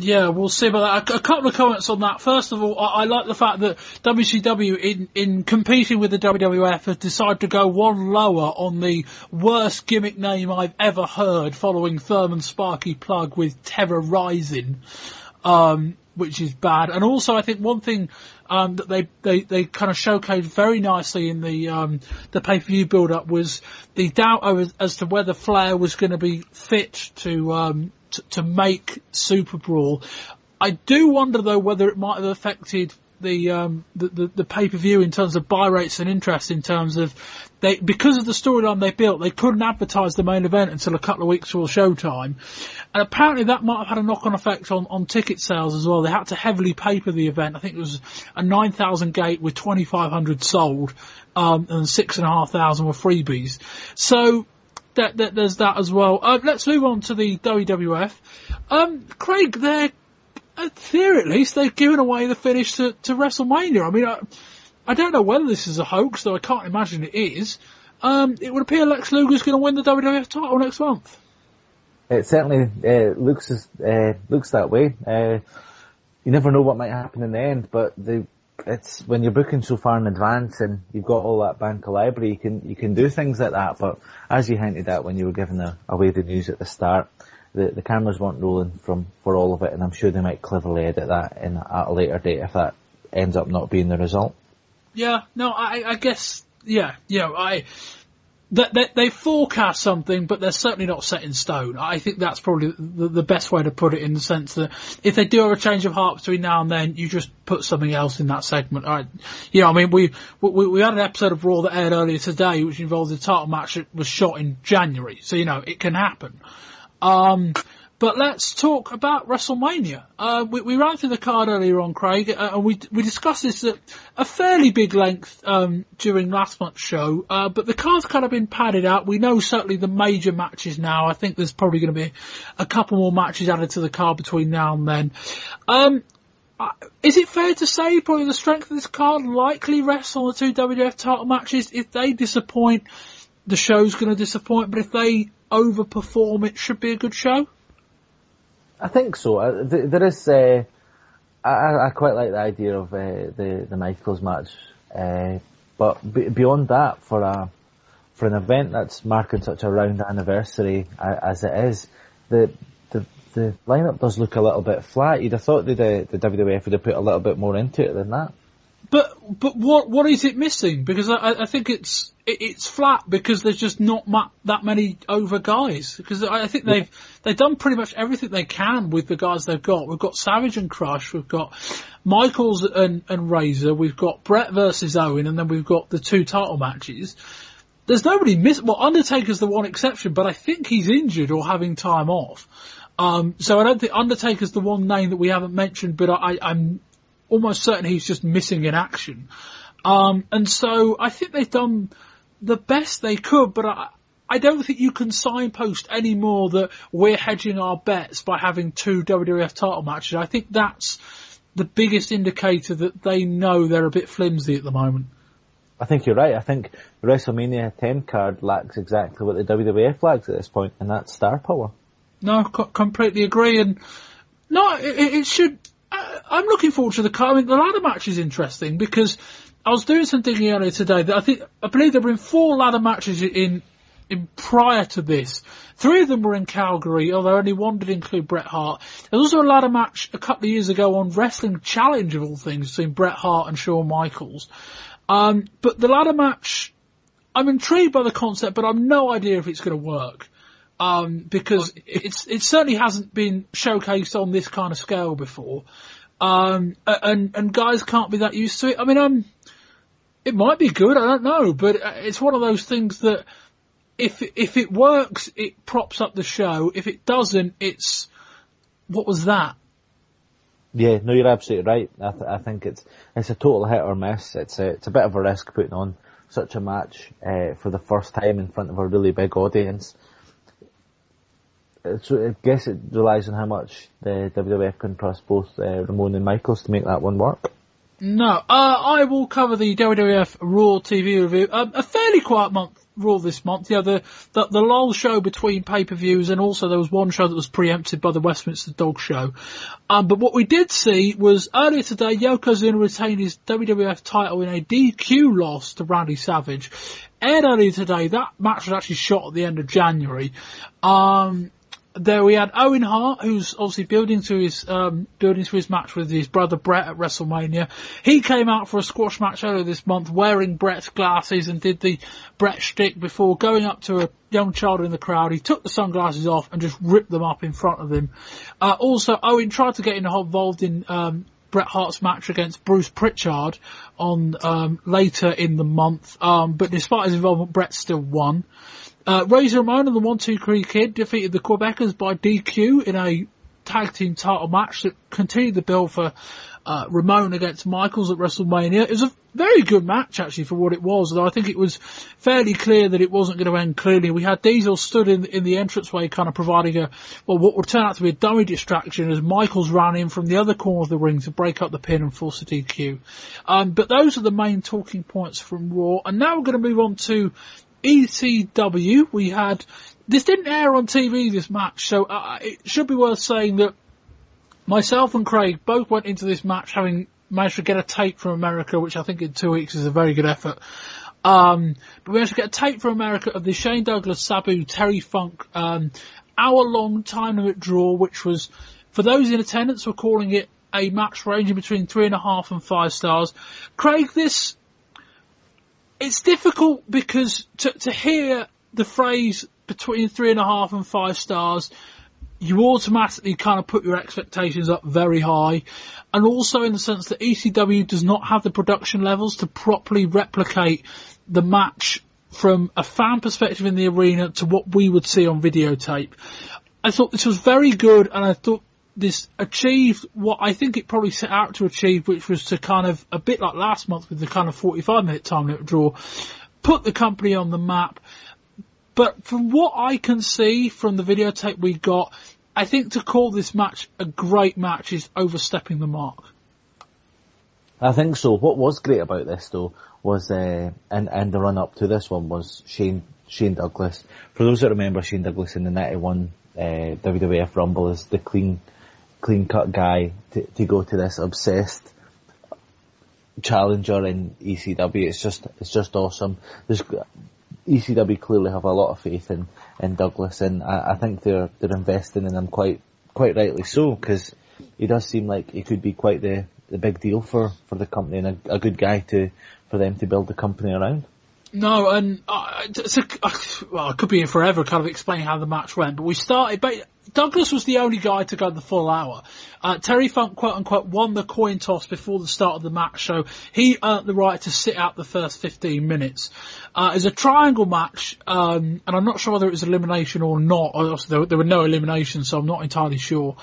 Yeah, we'll see about that. A couple of comments on that. First of all, I like the fact that WCW, in competing with the WWF, has decided to go one lower on the worst gimmick name I've ever heard, following Thurman Sparky Plug with Terrorizing, which is bad. And also, I think one thing that they kind of showcased very nicely in the pay-per-view build-up was the doubt as to whether Flair was going to be fit to make Superbrawl. I do wonder though whether it might have affected the pay-per-view in terms of buy rates and interest, in terms of because of the storyline they built, they couldn't advertise the main event until a couple of weeks before showtime, and apparently that might have had a knock-on effect on ticket sales as well. They had to heavily paper the event. I think it was a 9,000 gate with 2,500 sold, and 6,500 were freebies. So there's that as well. Let's move on to the WWF. Craig, they're, in theory at least, they've given away the finish to WrestleMania. I mean, I don't know whether this is a hoax, though I can't imagine it is. It would appear Lex Luger's going to win the WWF title next month. It certainly looks that way. You never know what might happen in the end, but it's when you're booking so far in advance and you've got all that bank of library, you can do things like that. But as you hinted at when you were giving away the news at the start, the cameras weren't rolling for all of it, and I'm sure they might cleverly edit that at a later date if that ends up not being the result. Yeah, no, I guess, they forecast something, but they're certainly not set in stone. I think that's probably the best way to put it, in the sense that if they do have a change of heart between now and then, you just put something else in that segment. We had an episode of Raw that aired earlier today, which involved a title match that was shot in January, so it can happen. But let's talk about WrestleMania. We ran through the card earlier on, Craig, and we discussed this at a fairly big length during last month's show. But the card's kind of been padded out. We know certainly the major matches now. I think there's probably going to be a couple more matches added to the card between now and then. Is it fair to say probably the strength of this card likely rests on the two WWF title matches? If they disappoint, the show's going to disappoint. But if they overperform, it should be a good show. I think so. There is. I quite like the idea of the Michaels match, but beyond that, for an event that's marking such a round anniversary as it is, the lineup does look a little bit flat. You'd have thought the WWF would have put a little bit more into it than that. But what is it missing? Because I think it's flat because there's just not that many over guys. Because I think they've done pretty much everything they can with the guys they've got. We've got Savage and Crush, we've got Michaels and Razor, we've got Brett versus Owen, and then we've got the two title matches. There's nobody missing. Well, Undertaker's the one exception, but I think he's injured or having time off. So I don't think Undertaker's the one name that we haven't mentioned, but I'm almost certain he's just missing in action. And so I think they've done the best they could, but I don't think you can signpost any more that we're hedging our bets by having two WWF title matches. I think that's the biggest indicator that they know they're a bit flimsy at the moment. I think you're right. I think the WrestleMania 10 card lacks exactly what the WWF lacks at this point, and that's star power. No, completely agree. And no, it should. I'm looking forward to the card. I mean, the ladder match is interesting because I was doing some digging earlier today. That I believe there have been 4 ladder matches in prior to this. 3 of them were in Calgary, although only one did include Bret Hart. There was also a ladder match a couple of years ago on Wrestling Challenge, of all things, between Bret Hart and Shawn Michaels. But the ladder match, I'm intrigued by the concept, but I've no idea if it's going to work. Because it certainly hasn't been showcased on this kind of scale before. And guys can't be that used to it. I mean, it might be good, I don't know, but it's one of those things that if it works, it props up the show. If it doesn't, what was that? Yeah, no, you're absolutely right. I think it's a total hit or miss. It's a bit of a risk putting on such a match for the first time in front of a really big audience. So I guess it relies on how much the WWF can trust both Ramon and Michaels to make that one work. No, I will cover the WWF Raw TV review. A fairly quiet month, Raw this month. Yeah, the lull show between pay-per-views, and also there was one show that was preempted by the Westminster Dog Show. But what we did see was earlier today, Yokozuna retained his WWF title in a DQ loss to Randy Savage. Aired earlier today, that match was actually shot at the end of January. There we had Owen Hart, who's obviously building to his match with his brother Bret at WrestleMania. He came out for a squash match earlier this month wearing Bret's glasses and did the Bret shtick before going up to a young child in the crowd. He took the sunglasses off and just ripped them up in front of him. Also, Owen tried to get involved in Bret Hart's match against Bruce Pritchard on later in the month, but despite his involvement, Bret still won. Razor Ramon and the 1-2-3 Kid defeated the Quebecers by DQ in a tag team title match that continued the build for Ramon against Michaels at WrestleMania. It was a very good match, actually, for what it was, though I think it was fairly clear that it wasn't going to end cleanly. We had Diesel stood in the entranceway, kind of providing what would turn out to be a dummy distraction as Michaels ran in from the other corner of the ring to break up the pin and force a DQ. But those are the main talking points from Raw. And now we're going to move on to ECW. This didn't air on TV, this match, so it should be worth saying that myself and Craig both went into this match having managed to get a tape from America, which I think in 2 weeks is a very good effort. But we managed to get a tape from America of the Shane Douglas, Sabu, Terry Funk, hour-long time limit draw, which was, for those in attendance, we're calling it a match ranging between 3.5 and 5 stars. Craig, it's difficult because to hear the phrase between 3.5 and 5 stars, you automatically kind of put your expectations up very high. And also in the sense that ECW does not have the production levels to properly replicate the match from a fan perspective in the arena to what we would see on videotape. I thought this was very good, and I thought this achieved what I think it probably set out to achieve, which was to kind of, a bit like last month with the kind of 45-minute time limit draw, put the company on the map. But from what I can see from the videotape we got, I think to call this match a great match is overstepping the mark. I think so. What was great about this, though, was, and the run-up to this one, was Shane Douglas. For those that remember Shane Douglas in the 91 WWF Rumble as the clean-cut guy to go to this obsessed challenger in ECW. It's just awesome. ECW clearly have a lot of faith in Douglas, and I think they're investing in him quite rightly so, because he does seem like he could be quite the big deal for the company, and a good guy for them to build the company around. No, and I could be here forever kind of explaining how the match went, but we started, but Douglas was the only guy to go the full hour. Terry Funk, quote unquote, won the coin toss before the start of the match, so he earned the right to sit out the first 15 minutes. It's a triangle match, and I'm not sure whether it was elimination or not. Also, there were no eliminations, so I'm not entirely sure.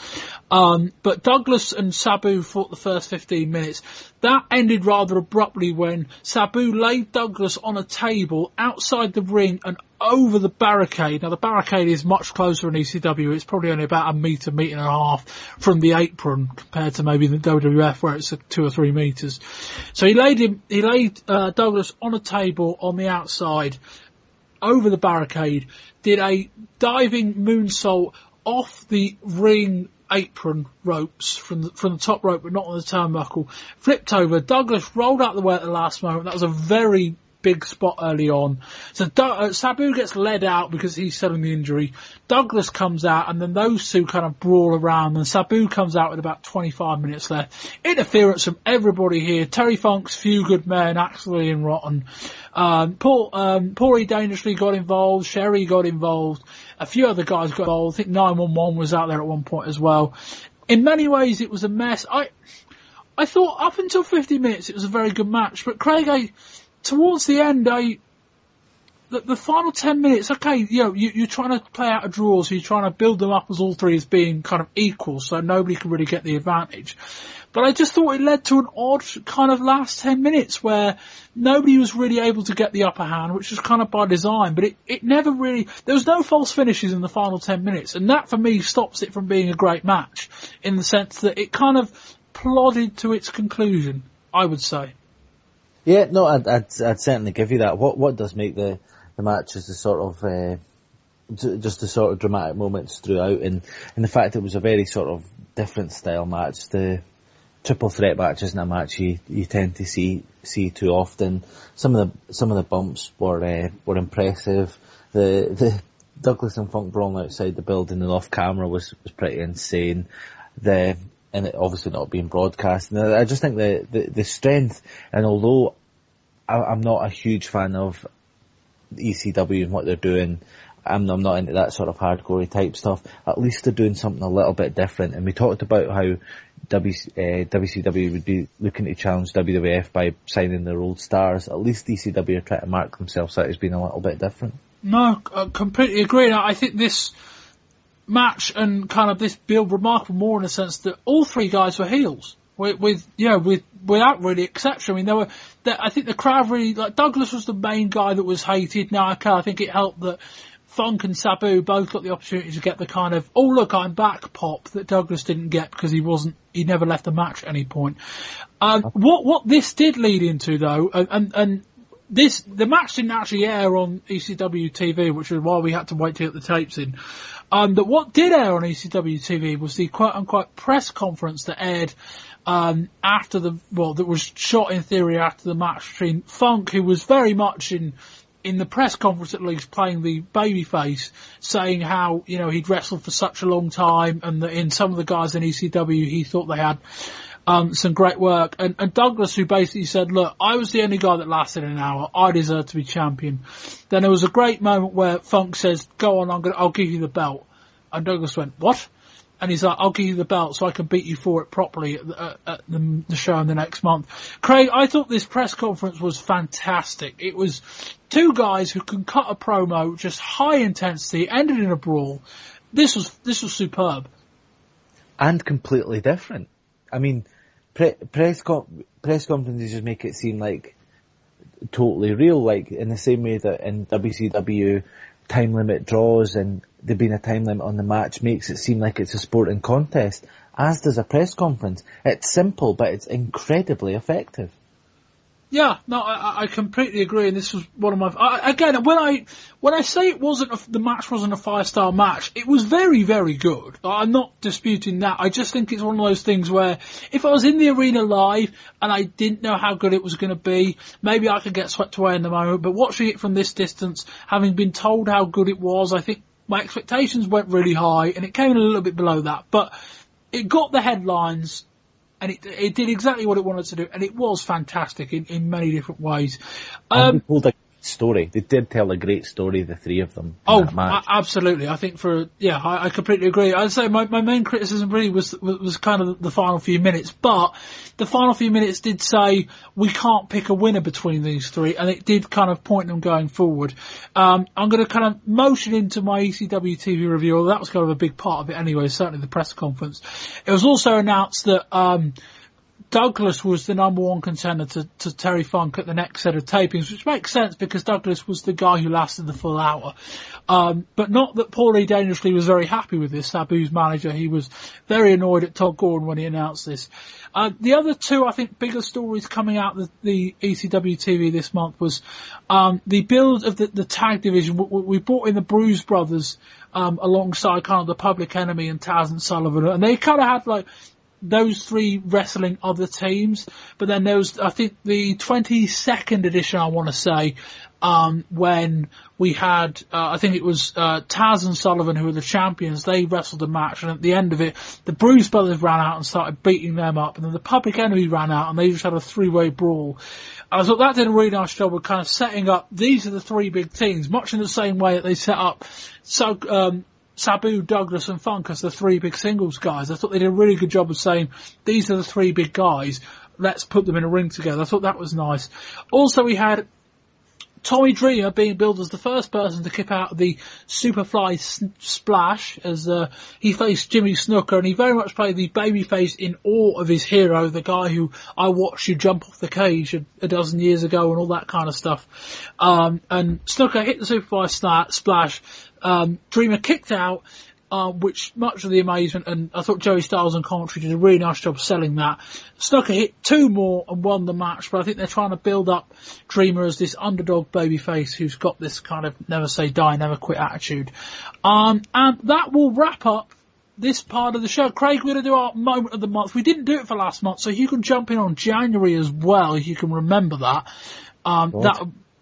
But Douglas and Sabu fought the first 15 minutes. That ended rather abruptly when Sabu laid Douglas on a table outside the ring and over the barricade. Now the barricade is much closer in ECW. It's probably only about a metre and a half from the apron compared to maybe the WWF where it's 2 or 3 metres. So he laid Douglas on a table on the outside over the barricade, did a diving moonsault off the ring apron ropes from the top rope but not on the turnbuckle, flipped over. Douglas rolled out the way at the last moment. That was a very big spot early on. So Sabu gets led out because he's selling the injury. Douglas comes out and then those two kind of brawl around and Sabu comes out with about 25 minutes left. Interference from everybody here. Terry Funk's Few Good Men, Axley and Rotten. Paulie Dangerously got involved. Sherry got involved. A few other guys got involved. I think 911 was out there at one point as well. In many ways it was a mess. I thought up until 50 minutes it was a very good match, but Craig, towards the end, the final 10 minutes, okay, you're trying to play out a draw, so you're trying to build them up as all three as being kind of equal, so nobody can really get the advantage. But I just thought it led to an odd kind of last 10 minutes where nobody was really able to get the upper hand, which was kind of by design, but it never really, there was no false finishes in the final 10 minutes, and that for me stops it from being a great match, in the sense that it kind of plodded to its conclusion, I would say. Yeah, no, I'd certainly give you that. What does make the match is the sort of just the sort of dramatic moments throughout, and the fact that it was a very sort of different style match. The triple threat match isn't a match you tend to see too often. Some of the bumps were impressive. The Douglas and Funk brawling outside the building and off camera was pretty insane. And it obviously not being broadcast. And I just think the strength, and although I'm not a huge fan of ECW and what they're doing, I'm not into that sort of hardcore type stuff, at least they're doing something a little bit different. And we talked about how WCW would be looking to challenge WWF by signing their old stars. At least ECW are trying to mark themselves out as being a little bit different. No, I completely agree. I think this match and kind of this build remarkable more in the sense that all three guys were heels without really exception. I mean, I think the crowd really, like, Douglas was the main guy that was hated. Now, okay, I think it helped that Funk and Sabu both got the opportunity to get the kind of, oh look, I'm back pop that Douglas didn't get because he never left the match at any point. What this did lead into though, and the match didn't actually air on ECW TV, which is why we had to wait to get the tapes in. But what did air on ECW TV was the quote-unquote press conference that aired that was shot in theory after the match between Funk, who was very much in the press conference at least playing the babyface, saying how, he'd wrestled for such a long time and that in some of the guys in ECW he thought they had some great work. And Douglas, who basically said, look, I was the only guy that lasted an hour. I deserve to be champion. Then there was a great moment where Funk says, go on, I'll give you the belt. And Douglas went, what? And he's like, I'll give you the belt so I can beat you for it properly at the show in the next month. Craig, I thought this press conference was fantastic. It was two guys who can cut a promo, just high intensity, ended in a brawl. This was superb. And completely different. I mean, press conferences just make it seem like totally real, like in the same way that in WCW time limit draws and there being a time limit on the match makes it seem like it's a sporting contest, as does a press conference. It's simple, but it's incredibly effective. Yeah, no, I completely agree, and this was one of my... Again, when I say the match wasn't a 5-star match, it was very, very good. I'm not disputing that. I just think it's one of those things where if I was in the arena live and I didn't know how good it was going to be, maybe I could get swept away in the moment, but watching it from this distance, having been told how good it was, I think my expectations went really high, and it came in a little bit below that, but it got the headlines, and it did exactly what it wanted to do, and it was fantastic in many different ways. And they told a story. They did tell a great story, the three of them. Absolutely. I think I completely agree. I'd say my main criticism really was kind of the final few minutes, but the final few minutes did say we can't pick a winner between these three, and it did kind of point them going forward. I'm going to kind of motion into my ECW TV review, although that was kind of a big part of it anyway, certainly the press conference. It was also announced that Douglas was the number one contender to Terry Funk at the next set of tapings, which makes sense because Douglas was the guy who lasted the full hour. But not that Paul E. Dangerously was very happy with this, Sabu's manager. He was very annoyed at Todd Gordon when he announced this. The other two, I think, bigger stories coming out of the ECW TV this month was the build of the tag division. We brought in the Bruise Brothers alongside kind of the Public Enemy and Taz and Sullivan, and they kind of had like those three wrestling other teams. But then there was, I think, the 22nd edition, I want to say, when we had, I think it was Taz and Sullivan, who were the champions. They wrestled a match, and at the end of it, the Bruise Brothers ran out and started beating them up, and then the Public Enemy ran out, and they just had a three-way brawl. I thought that did a really nice job of kind of setting up, these are the three big teams, much in the same way that they set up Sabu, Douglas and Funk as the three big singles guys. I thought they did a really good job of saying, these are the three big guys, let's put them in a ring together. I thought that was nice. Also, we had Tommy Dreamer being billed as the first person to kick out of the Superfly splash as he faced Jimmy Snuka, and he very much played the babyface in awe of his hero, the guy who I watched you jump off the cage a dozen years ago and all that kind of stuff. And Snuka hit the Superfly splash. Dreamer kicked out, which much of the amazement, and I thought Joey Styles on commentary did a really nice job selling that. Snuka hit two more and won the match, but I think they're trying to build up Dreamer as this underdog babyface who's got this kind of never say die, never quit attitude. And that will wrap up this part of the show. Craig, we're going to do our moment of the month. We didn't do it for last month, so you can jump in on January as well, if you can remember that.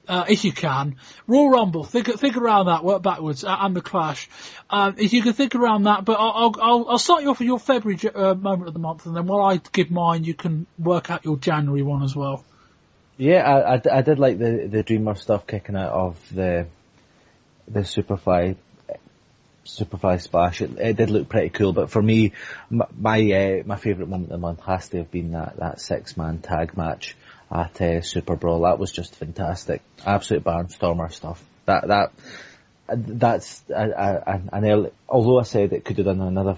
If you can. Royal Rumble, think around that, work backwards, and the Clash. If you can think around that, but I'll start you off with your February moment of the month, and then while I give mine, you can work out your January one as well. Yeah, I did like the Dreamer stuff kicking out of the Superfly splash. It did look pretty cool, but for me, my favourite moment of the month has to have been that 6-man tag match at Superbrawl. That was just fantastic. Absolute barnstormer stuff. That's although I said it could have done another,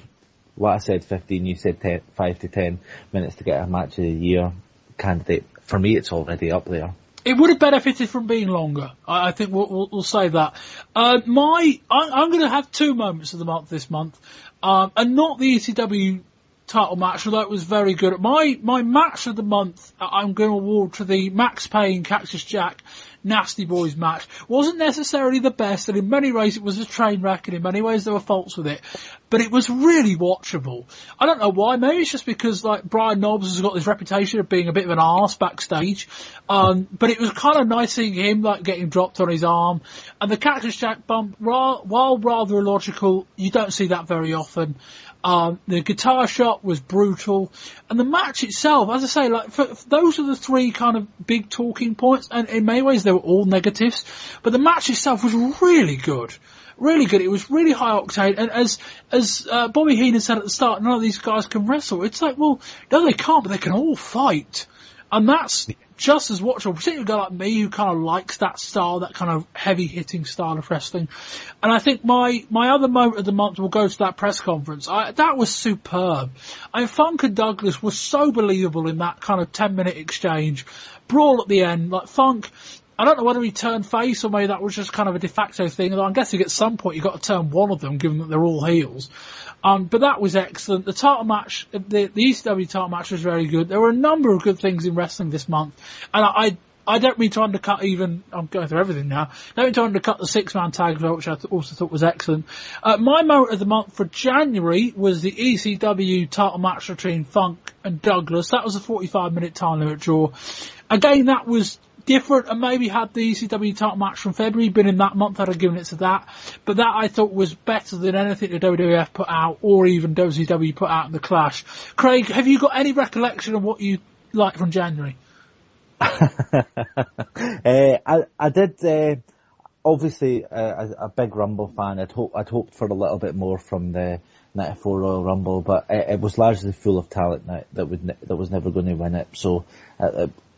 what I said 15, you said 5 to 10 minutes to get a match of the year candidate. For me, it's already up there. It would have benefited from being longer. I think we'll say that. I'm going to have two moments of the month this month, and not the ECW title match, although it was very good. My match of the month, I'm going to award to the Maxx Payne Cactus Jack Nasty Boys match. Wasn't necessarily the best, and in many ways it was a train wreck, and in many ways there were faults with it, but it was really watchable. I don't know why. Maybe it's just because like Brian Knobbs has got this reputation of being a bit of an arse backstage, but it was kind of nice seeing him like getting dropped on his arm, and the Cactus Jack bump, while rather illogical, you don't see that very often. The guitar shot was brutal, and the match itself, as I say, like those are the three kind of big talking points, and in many ways they were all negatives, but the match itself was really good. Really good. It was really high octane, and as Bobby Heenan said at the start, none of these guys can wrestle. It's like, well, no, they can't, but they can all fight, and that's just as watchable, particularly a guy like me who kind of likes that style, that kind of heavy-hitting style of wrestling. And I think my other moment of the month will go to that press conference. That was superb. Funk and Douglas were so believable in that kind of 10-minute exchange. Brawl at the end, like Funk, I don't know whether he turned face or maybe that was just kind of a de facto thing, although I'm guessing at some point you've got to turn one of them, given that they're all heels. But that was excellent. The title match, the ECW title match was very good. There were a number of good things in wrestling this month. And I don't mean to undercut even, I'm going through everything now, don't mean to undercut the 6-man tag vote, which I also thought was excellent. My moment of the month for January was the ECW title match between Funk and Douglas. That was a 45-minute time limit draw. Again, that was different, and maybe had the ECW title match from February been in that month, I'd have given it to that. But that I thought was better than anything the WWF put out, or even WCW put out in the Clash. Craig, have you got any recollection of what you liked from January? I did, obviously, a big Rumble fan. I'd hoped for a little bit more from the 94 Royal Rumble, but it was largely full of talent that was never going to win it. So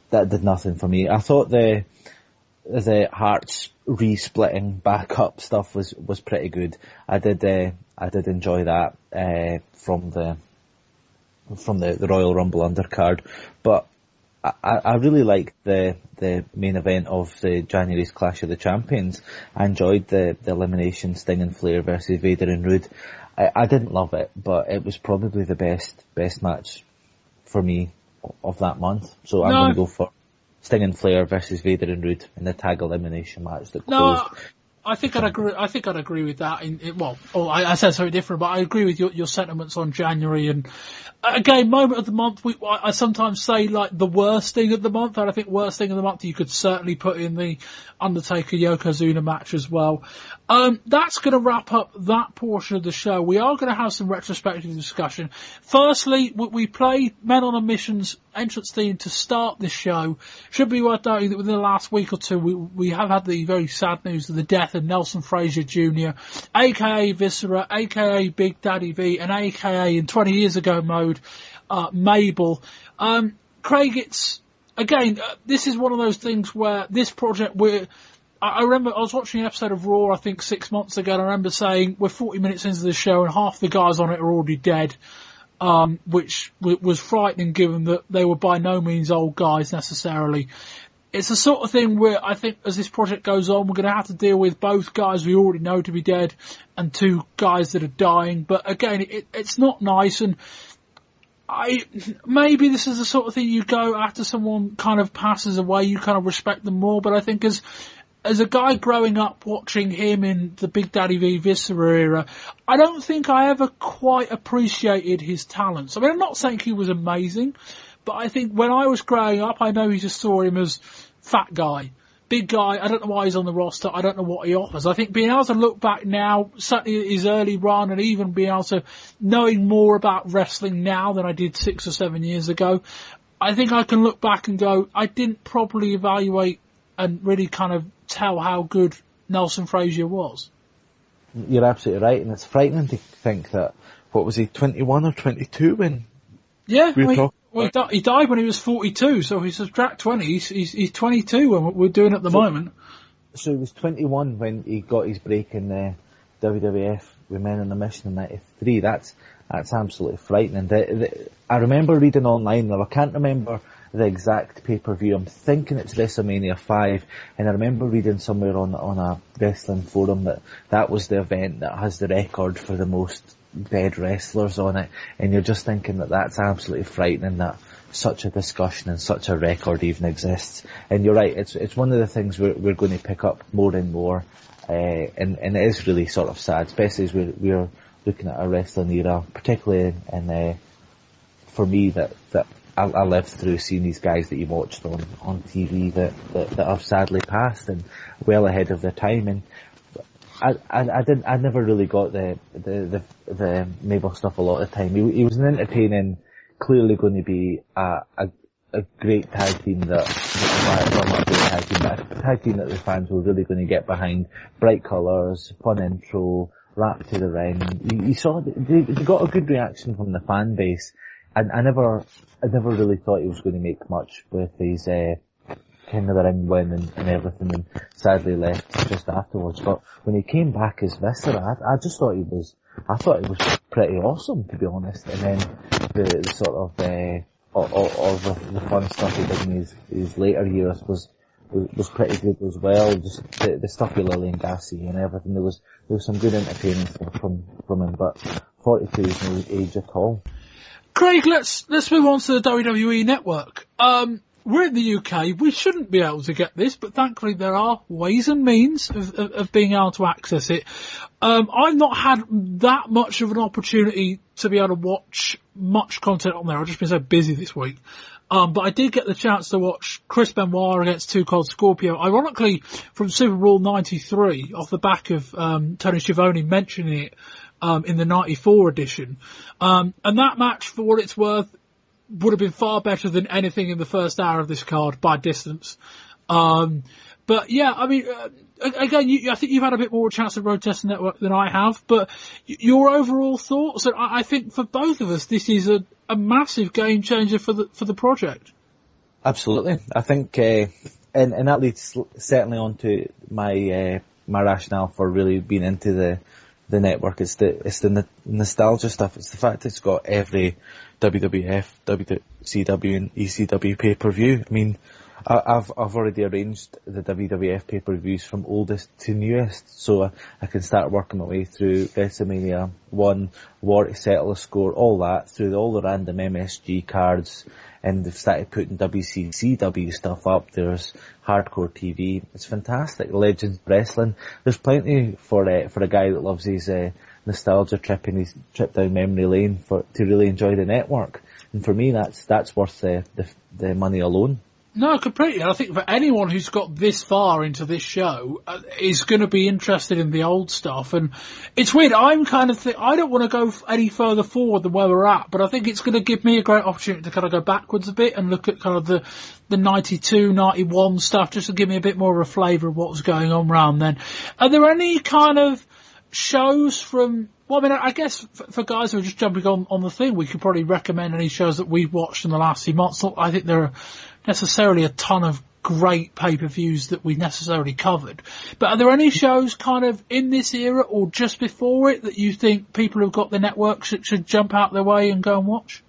that did nothing for me. I thought the Hearts re-splitting back up stuff was pretty good. I did enjoy that from the from the Royal Rumble undercard. But I really liked the main event of the January's Clash of the Champions. I enjoyed the elimination, Sting and Flair versus Vader and Rude. I didn't love it, but it was probably the best match for me of that month. So I'm going to go for Sting and Flair versus Vader and Rude in the tag elimination match that closed. I think I'd agree with that. I said something different, but I agree with your sentiments on January. And again, moment of the month. I sometimes say like the worst thing of the month, and I think worst thing of the month you could certainly put in the Undertaker Yokozuna match as well. That's going to wrap up that portion of the show. We are going to have some retrospective discussion. Firstly, we played Men on a Mission's entrance theme to start this show. Should be worth noting that within the last week or two, we have had the very sad news of the death of Nelson Frazier Jr., aka Viscera, aka Big Daddy V, and aka in 20 years ago mode, Mabel. Craig, it's, again, this is one of those things where this project, I remember I was watching an episode of Raw, I think 6 months ago, and I remember saying, we're 40 minutes into the show and half the guys on it are already dead, which was frightening given that they were by no means old guys necessarily. It's the sort of thing where I think as this project goes on, we're going to have to deal with both guys we already know to be dead and two guys that are dying. But again, it's not nice, and maybe this is the sort of thing you go after someone kind of passes away, you kind of respect them more. But I think as a guy growing up watching him in the Big Daddy V Viscera era, I don't think I ever quite appreciated his talents. I mean, I'm not saying he was amazing, but I think when I was growing up, I know he just saw him as fat guy, big guy. I don't know why he's on the roster. I don't know what he offers. I think being able to look back now, certainly at his early run, and even being able to knowing more about wrestling now than I did 6 or 7 years ago, I think I can look back and go, I didn't properly evaluate and really kind of tell how good Nelson Frazier was. You're absolutely right, and it's frightening to think that, what was he, 21 or 22 when he died when he was 42, so if we subtract 20, he's 22 when we're doing it at the moment. So he was 21 when he got his break in the WWF with Men on a Mission in 93. That's absolutely frightening. I remember reading online, now I can't remember the exact pay-per-view, I'm thinking it's WrestleMania 5, and I remember reading somewhere on a wrestling forum that was the event that has the record for the most dead wrestlers on it, and you're just thinking that's absolutely frightening that such a discussion and such a record even exists. And you're right, it's one of the things we're going to pick up more and more, and it is really sort of sad, especially as we're looking at a wrestling era, particularly in for me that I lived through seeing these guys that you watched on TV that have sadly passed and well ahead of their time. And I never really got the Mabel stuff a lot of the time. He was an entertaining, clearly going to be a great tag team not a great tag team, but a tag team that the fans were really going to get behind. Bright colours, fun intro, rap to the ring. You saw they got a good reaction from the fan base. And I never really thought he was going to make much with his King of the Ring win and everything, and sadly left just afterwards. But when he came back as Viscera, I just thought he was pretty awesome, to be honest. And then the sort of all the fun stuff he did in his later years was pretty good as well. Just the stuff with Lillian Gassie and everything. There was some good entertaining stuff from him, but 42 is no age at all. Craig, let's move on to the WWE Network. We're in the UK. We shouldn't be able to get this, but thankfully there are ways and means of being able to access it. I've not had that much of an opportunity to be able to watch much content on there. I've just been so busy this week. But I did get the chance to watch Chris Benoit against Too Cold Scorpio, ironically from Superbrawl 93, off the back of Tony Schiavone mentioning it in the 94 edition. And that match, for what it's worth, would have been far better than anything in the first hour of this card by distance. But yeah, I mean, again, I think you've had a bit more chance at Road Testing Network than I have, but your overall thoughts, and I think for both of us, this is a massive game changer for the project. Absolutely. I think, and that leads certainly on to my rationale for really being into the network. It's the nostalgia stuff. It's the fact it's got every WWF, WCW and ECW pay-per-view. I mean, I've already arranged the WWF pay-per-views from oldest to newest, so I can start working my way through WrestleMania 1, War to Settle a Score, all that, through all the random MSG cards, and they've started putting WCW stuff up. There's Hardcore TV. It's fantastic. Legends Wrestling. There's plenty for a guy that loves his nostalgia trip and his trip down memory lane to really enjoy the network. And for me, that's worth the money alone. No, completely. I think for anyone who's got this far into this show is going to be interested in the old stuff. And it's weird. I'm kind of I don't want to go any further forward than where we're at, but I think it's going to give me a great opportunity to kind of go backwards a bit and look at kind of the 92, 91 stuff, just to give me a bit more of a flavour of what was going on around then. Are there any kind of shows from... Well, I mean, I guess for guys who are just jumping on the thing, we could probably recommend any shows that we've watched in the last few months. Not, I think there are necessarily a ton of great pay-per-views that we necessarily covered. But are there any shows kind of in this era or just before it that you think people who've got the network should jump out their way and go and watch?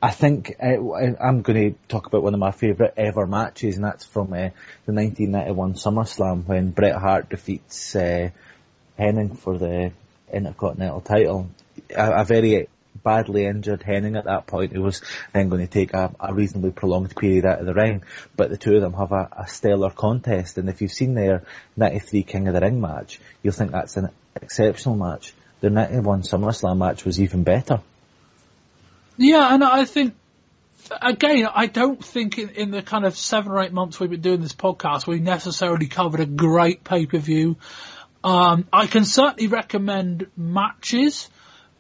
I think I'm going to talk about one of my favourite ever matches, and that's from the 1991 SummerSlam when Bret Hart defeats Hennig for the Intercontinental title. A very badly injured Hennig at that point, who was then going to take a reasonably prolonged period out of the ring, but the two of them have a stellar contest, and if you've seen their 93 King of the Ring match, you'll think that's an exceptional match. Their 91 SummerSlam match was even better. Yeah, and I think, again, I don't think in the kind of 7 or 8 months we've been doing this podcast, we necessarily covered a great pay-per-view. I can certainly recommend matches,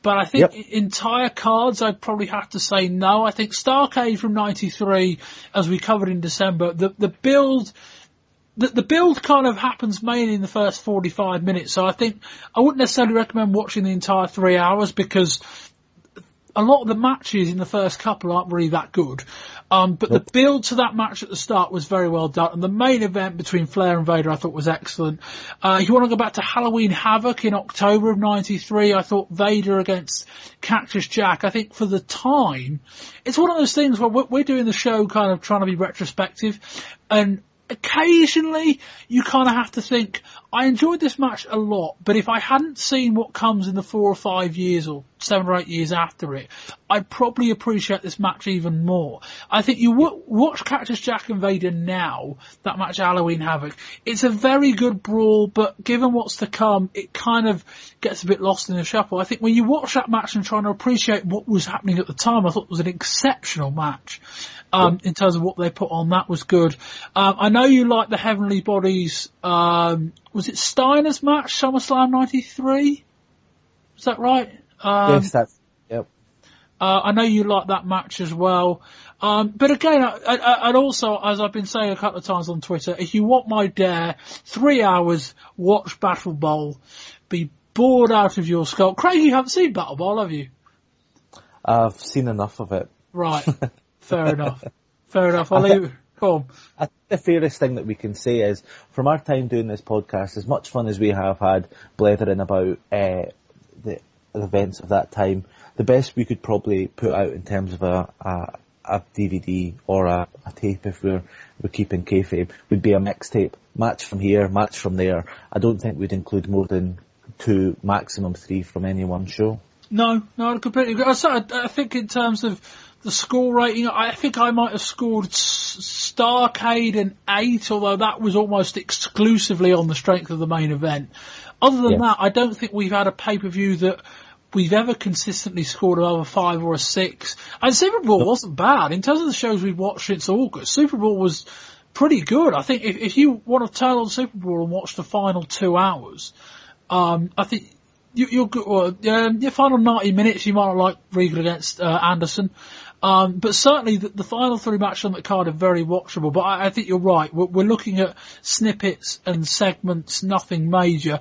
but I think entire cards I'd probably have to say no. I think Starrcade from 93, as we covered in December, the build kind of happens mainly in the first 45 minutes, so I think I wouldn't necessarily recommend watching the entire 3 hours because a lot of the matches in the first couple aren't really that good. But the build to that match at the start was very well done. And the main event between Flair and Vader I thought was excellent. If you want to go back to Halloween Havoc in October of 93, I thought Vader against Cactus Jack, I think for the time, it's one of those things where we're doing the show kind of trying to be retrospective, and occasionally you kind of have to think, I enjoyed this match a lot, but if I hadn't seen what comes in the 4 or 5 years or 7 or 8 years after it, I'd probably appreciate this match even more. I think you watch Cactus Jack and Vader now, that match Halloween Havoc, it's a very good brawl, but given what's to come, it kind of gets a bit lost in the shuffle. I think when you watch that match and trying to appreciate what was happening at the time, I thought it was an exceptional match. In terms of what they put on, that was good. I know you like the Heavenly Bodies, was it Steiner's match, SummerSlam 93? Is that right? Yes, that's, yep. I know you like that match as well. But again, I'd also, as I've been saying a couple of times on Twitter, if you want my dare, 3 hours, watch Battle Bowl, be bored out of your skull. Craig, you haven't seen Battle Bowl, have you? I've seen enough of it. Right. Fair enough. I'll leave it. Go on. I think the fairest thing that we can say is, from our time doing this podcast, as much fun as we have had blethering about the events of that time, the best we could probably put out in terms of a DVD or a tape, if we're keeping kayfabe, would be a mixtape. Match from here, match from there. I don't think we'd include more than 2, maximum 3 from any one show. No, I completely agree. I think in terms of the score rating, I think I might have scored Starrcade an 8, although that was almost exclusively on the strength of the main event. Other than that, I don't think we've had a pay-per-view that we've ever consistently scored above a 5 or a 6. And Superbrawl wasn't bad. In terms of the shows we've watched since August, Superbrawl was pretty good. I think if you want to turn on Superbrawl and watch the final 2 hours, I think you're good. Well, your final 90 minutes, you might not like Regal against Anderson. But certainly the final 3 matches on the card are very watchable. But I think you're right. We're looking at snippets and segments, nothing major.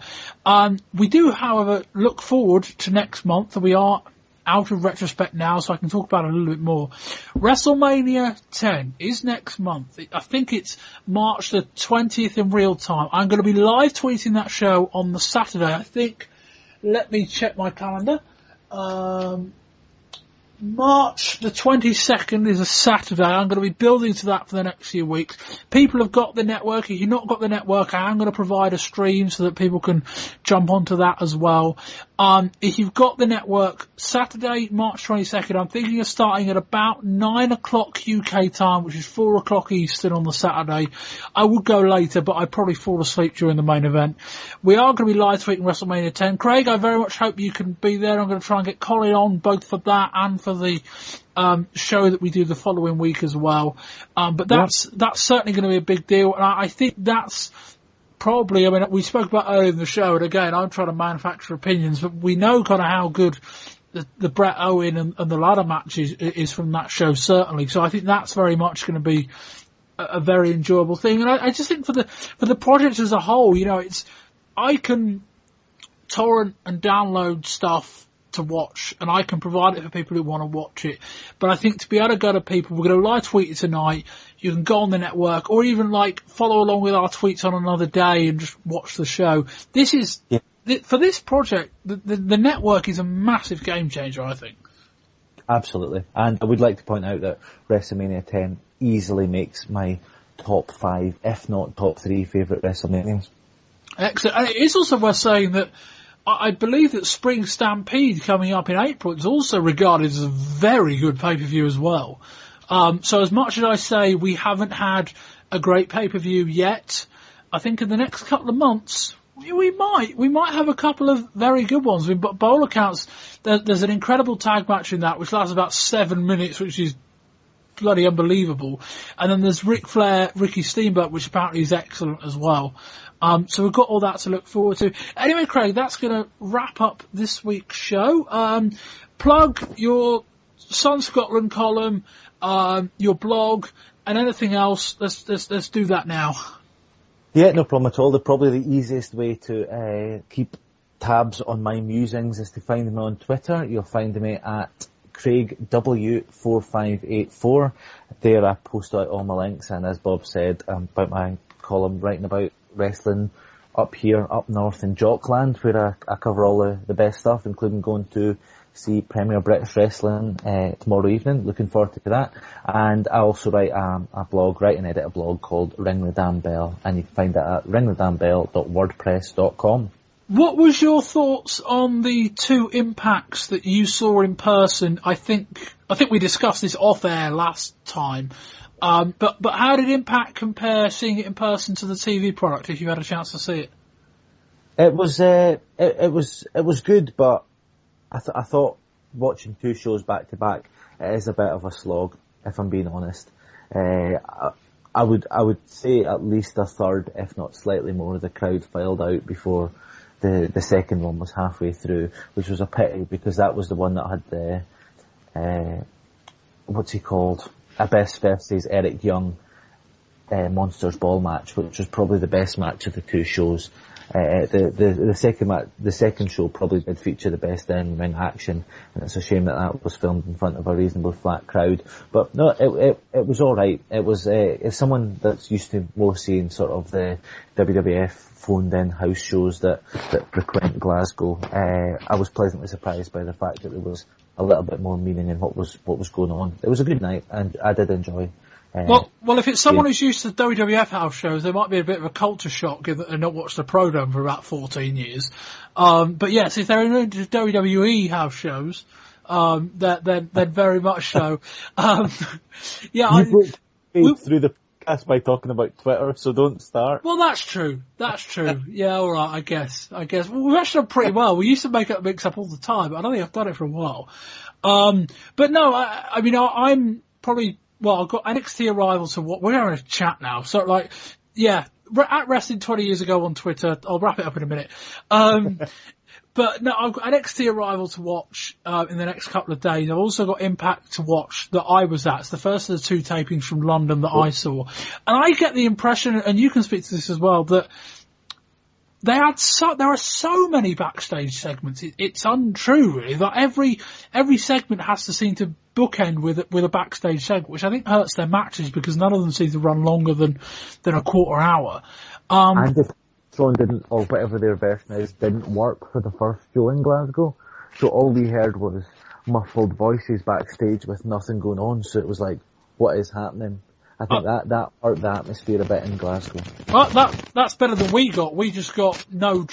We do, however, look forward to next month. We are out of retrospect now, so I can talk about it a little bit more. Wrestlemania 10 is next month. I think it's March the 20th in real time. I'm going to be live tweeting that show on the Saturday. I think, let me check my calendar. March the 22nd is a Saturday. I'm going to be building to that for the next few weeks. People have got the network. If you've not got the network, I am going to provide a stream so that people can jump onto that as well. If you've got the network, Saturday, March 22nd, I'm thinking of starting at about 9 o'clock UK time, which is 4 o'clock Eastern on the Saturday. I would go later, but I'd probably fall asleep during the main event. We are going to be live tweeting WrestleMania 10. Craig, I very much hope you can be there. I'm going to try and get Colin on both for that and for the show that we do the following week as well. But that's certainly going to be a big deal. And I think that's probably, I mean, we spoke about earlier in the show, and again, I'm trying to manufacture opinions, but we know kind of how good the Bret Owen and the ladder match is from that show, certainly. So I think that's very much going to be a very enjoyable thing. And I just think for the project as a whole, you know, I can torrent and download stuff to watch, and I can provide it for people who want to watch it. But I think to be able to go to people, we're going to live tweet it tonight. You can go on the network, or even like follow along with our tweets on another day and just watch the show. This is for this project. The network is a massive game changer, I think. Absolutely, and I would like to point out that WrestleMania 10 easily makes my top 5, if not top 3, favourite WrestleManias. Excellent. And it is also worth saying that I believe that Spring Stampede coming up in April is also regarded as a very good pay-per-view as well. So as much as I say we haven't had a great pay-per-view yet, I think in the next couple of months we might have a couple of very good ones. I mean, by all accounts, there's an incredible tag match in that which lasts about 7 minutes, which is bloody unbelievable. And then there's Ric Flair, Ricky Steamboat, which apparently is excellent as well. So we've got all that to look forward to. Anyway, Craig, that's going to wrap up this week's show. Plug your Sun Scotland column, your blog, and anything else. Let's do that now. Yeah, no problem at all. Probably the easiest way to keep tabs on my musings is to find me on Twitter. You'll find me at CraigW4584. There I post out all my links, and as Bob said, about my column writing about wrestling up here, up north in Jockland, where I cover all the best stuff, including going to see Premier British Wrestling tomorrow evening. Looking forward to that. And I also write and edit a blog called Ring the Damn Bell, and you can find that at ringthedamnbell.wordpress.com. What was your thoughts on the two impacts that you saw in person? I think we discussed this off air last time. But how did Impact compare seeing it in person to the TV product, if you had a chance to see it? It was good, but I thought watching two shows back to back, it is a bit of a slog, if I'm being honest. I would say at least a third, if not slightly more, of the crowd filed out before the second one was halfway through, which was a pity because that was the one that had the what's he called? Abyss versus Eric Young Monsters Ball match, which was probably the best match of the two shows. The second show probably did feature the best in-ring action, and it's a shame that was filmed in front of a reasonably flat crowd. But no, it was all right. It was as someone that's used to more seeing sort of the WWF phoned-in house shows that frequent Glasgow. I was pleasantly surprised by the fact that there was a little bit more meaning in what was going on. It was a good night, and I did enjoy. Well, if it's someone who's used to WWF house shows, there might be a bit of a culture shock given that they've not watched the program for about 14 years. But yes, if they're into WWE house shows, then very much so. You broke through the podcast by talking about Twitter, so don't start. Well, that's true. Yeah, all right. I guess. Well, we've actually done pretty well. We used to make up mix up all the time, but I don't think I've done it for a while. But no, I mean, I'm probably. Well, I've got NXT Arrival to what we're having a chat now. So, like, yeah, at Wrestling 20 years ago on Twitter. I'll wrap it up in a minute. But no, I've got NXT Arrival to watch in the next couple of days. I've also got Impact to watch that I was at. It's the first of the two tapings from London that I saw, and I get the impression, and you can speak to this as well, that there are so many backstage segments. It's untrue, really. That every segment has to seem to bookend with a backstage segment, which I think hurts their matches because none of them seem to run longer than a quarter hour. And if Tron didn't, or whatever their version is, didn't work for the first show in Glasgow, so all we heard was muffled voices backstage with nothing going on. So it was like, what is happening? I think that hurt the atmosphere a bit in Glasgow. Well, that's better than we got. We just got no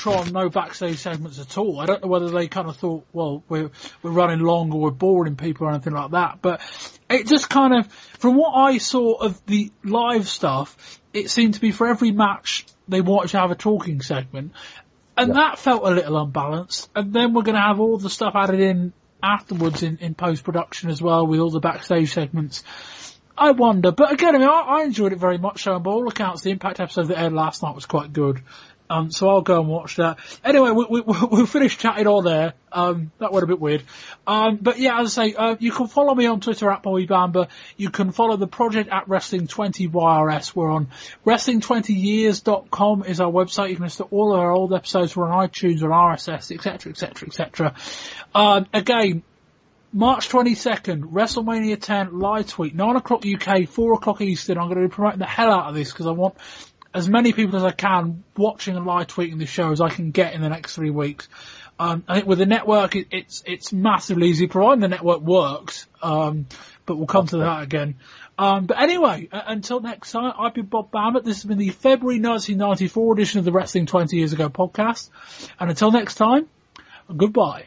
backstage segments at all. I don't know whether they kind of thought, well, we're running long or we're boring people or anything like that. But it just kind of, from what I saw of the live stuff, it seemed to be for every match they wanted to have a talking segment. And that felt a little unbalanced. And then we're going to have all the stuff added in afterwards in post-production as well with all the backstage segments. I wonder, but again, I mean, I enjoyed it very much. So, by all accounts, the Impact episode that aired last night was quite good. So I'll go and watch that. Anyway, we'll finish chatting all there. That went a bit weird. But yeah, as I say, you can follow me on Twitter at Bamber. You can follow the project at Wrestling20YRS. We're on Wrestling20years.com is our website. You can listen to all of our old episodes. We're on iTunes, on RSS, etc., etc., etc. Again, March 22nd, WrestleMania 10 live tweet, 9 o'clock UK, 4 o'clock Eastern. I'm going to be promoting the hell out of this because I want as many people as I can watching and live tweeting the show as I can get in the next 3 weeks. I think with the network, it's massively easy, providing the network works. But we'll come to that again. But anyway, until next time, I've been Bob Bamber. This has been the February 1994 edition of the Wrestling 20 Years Ago podcast. And until next time, goodbye.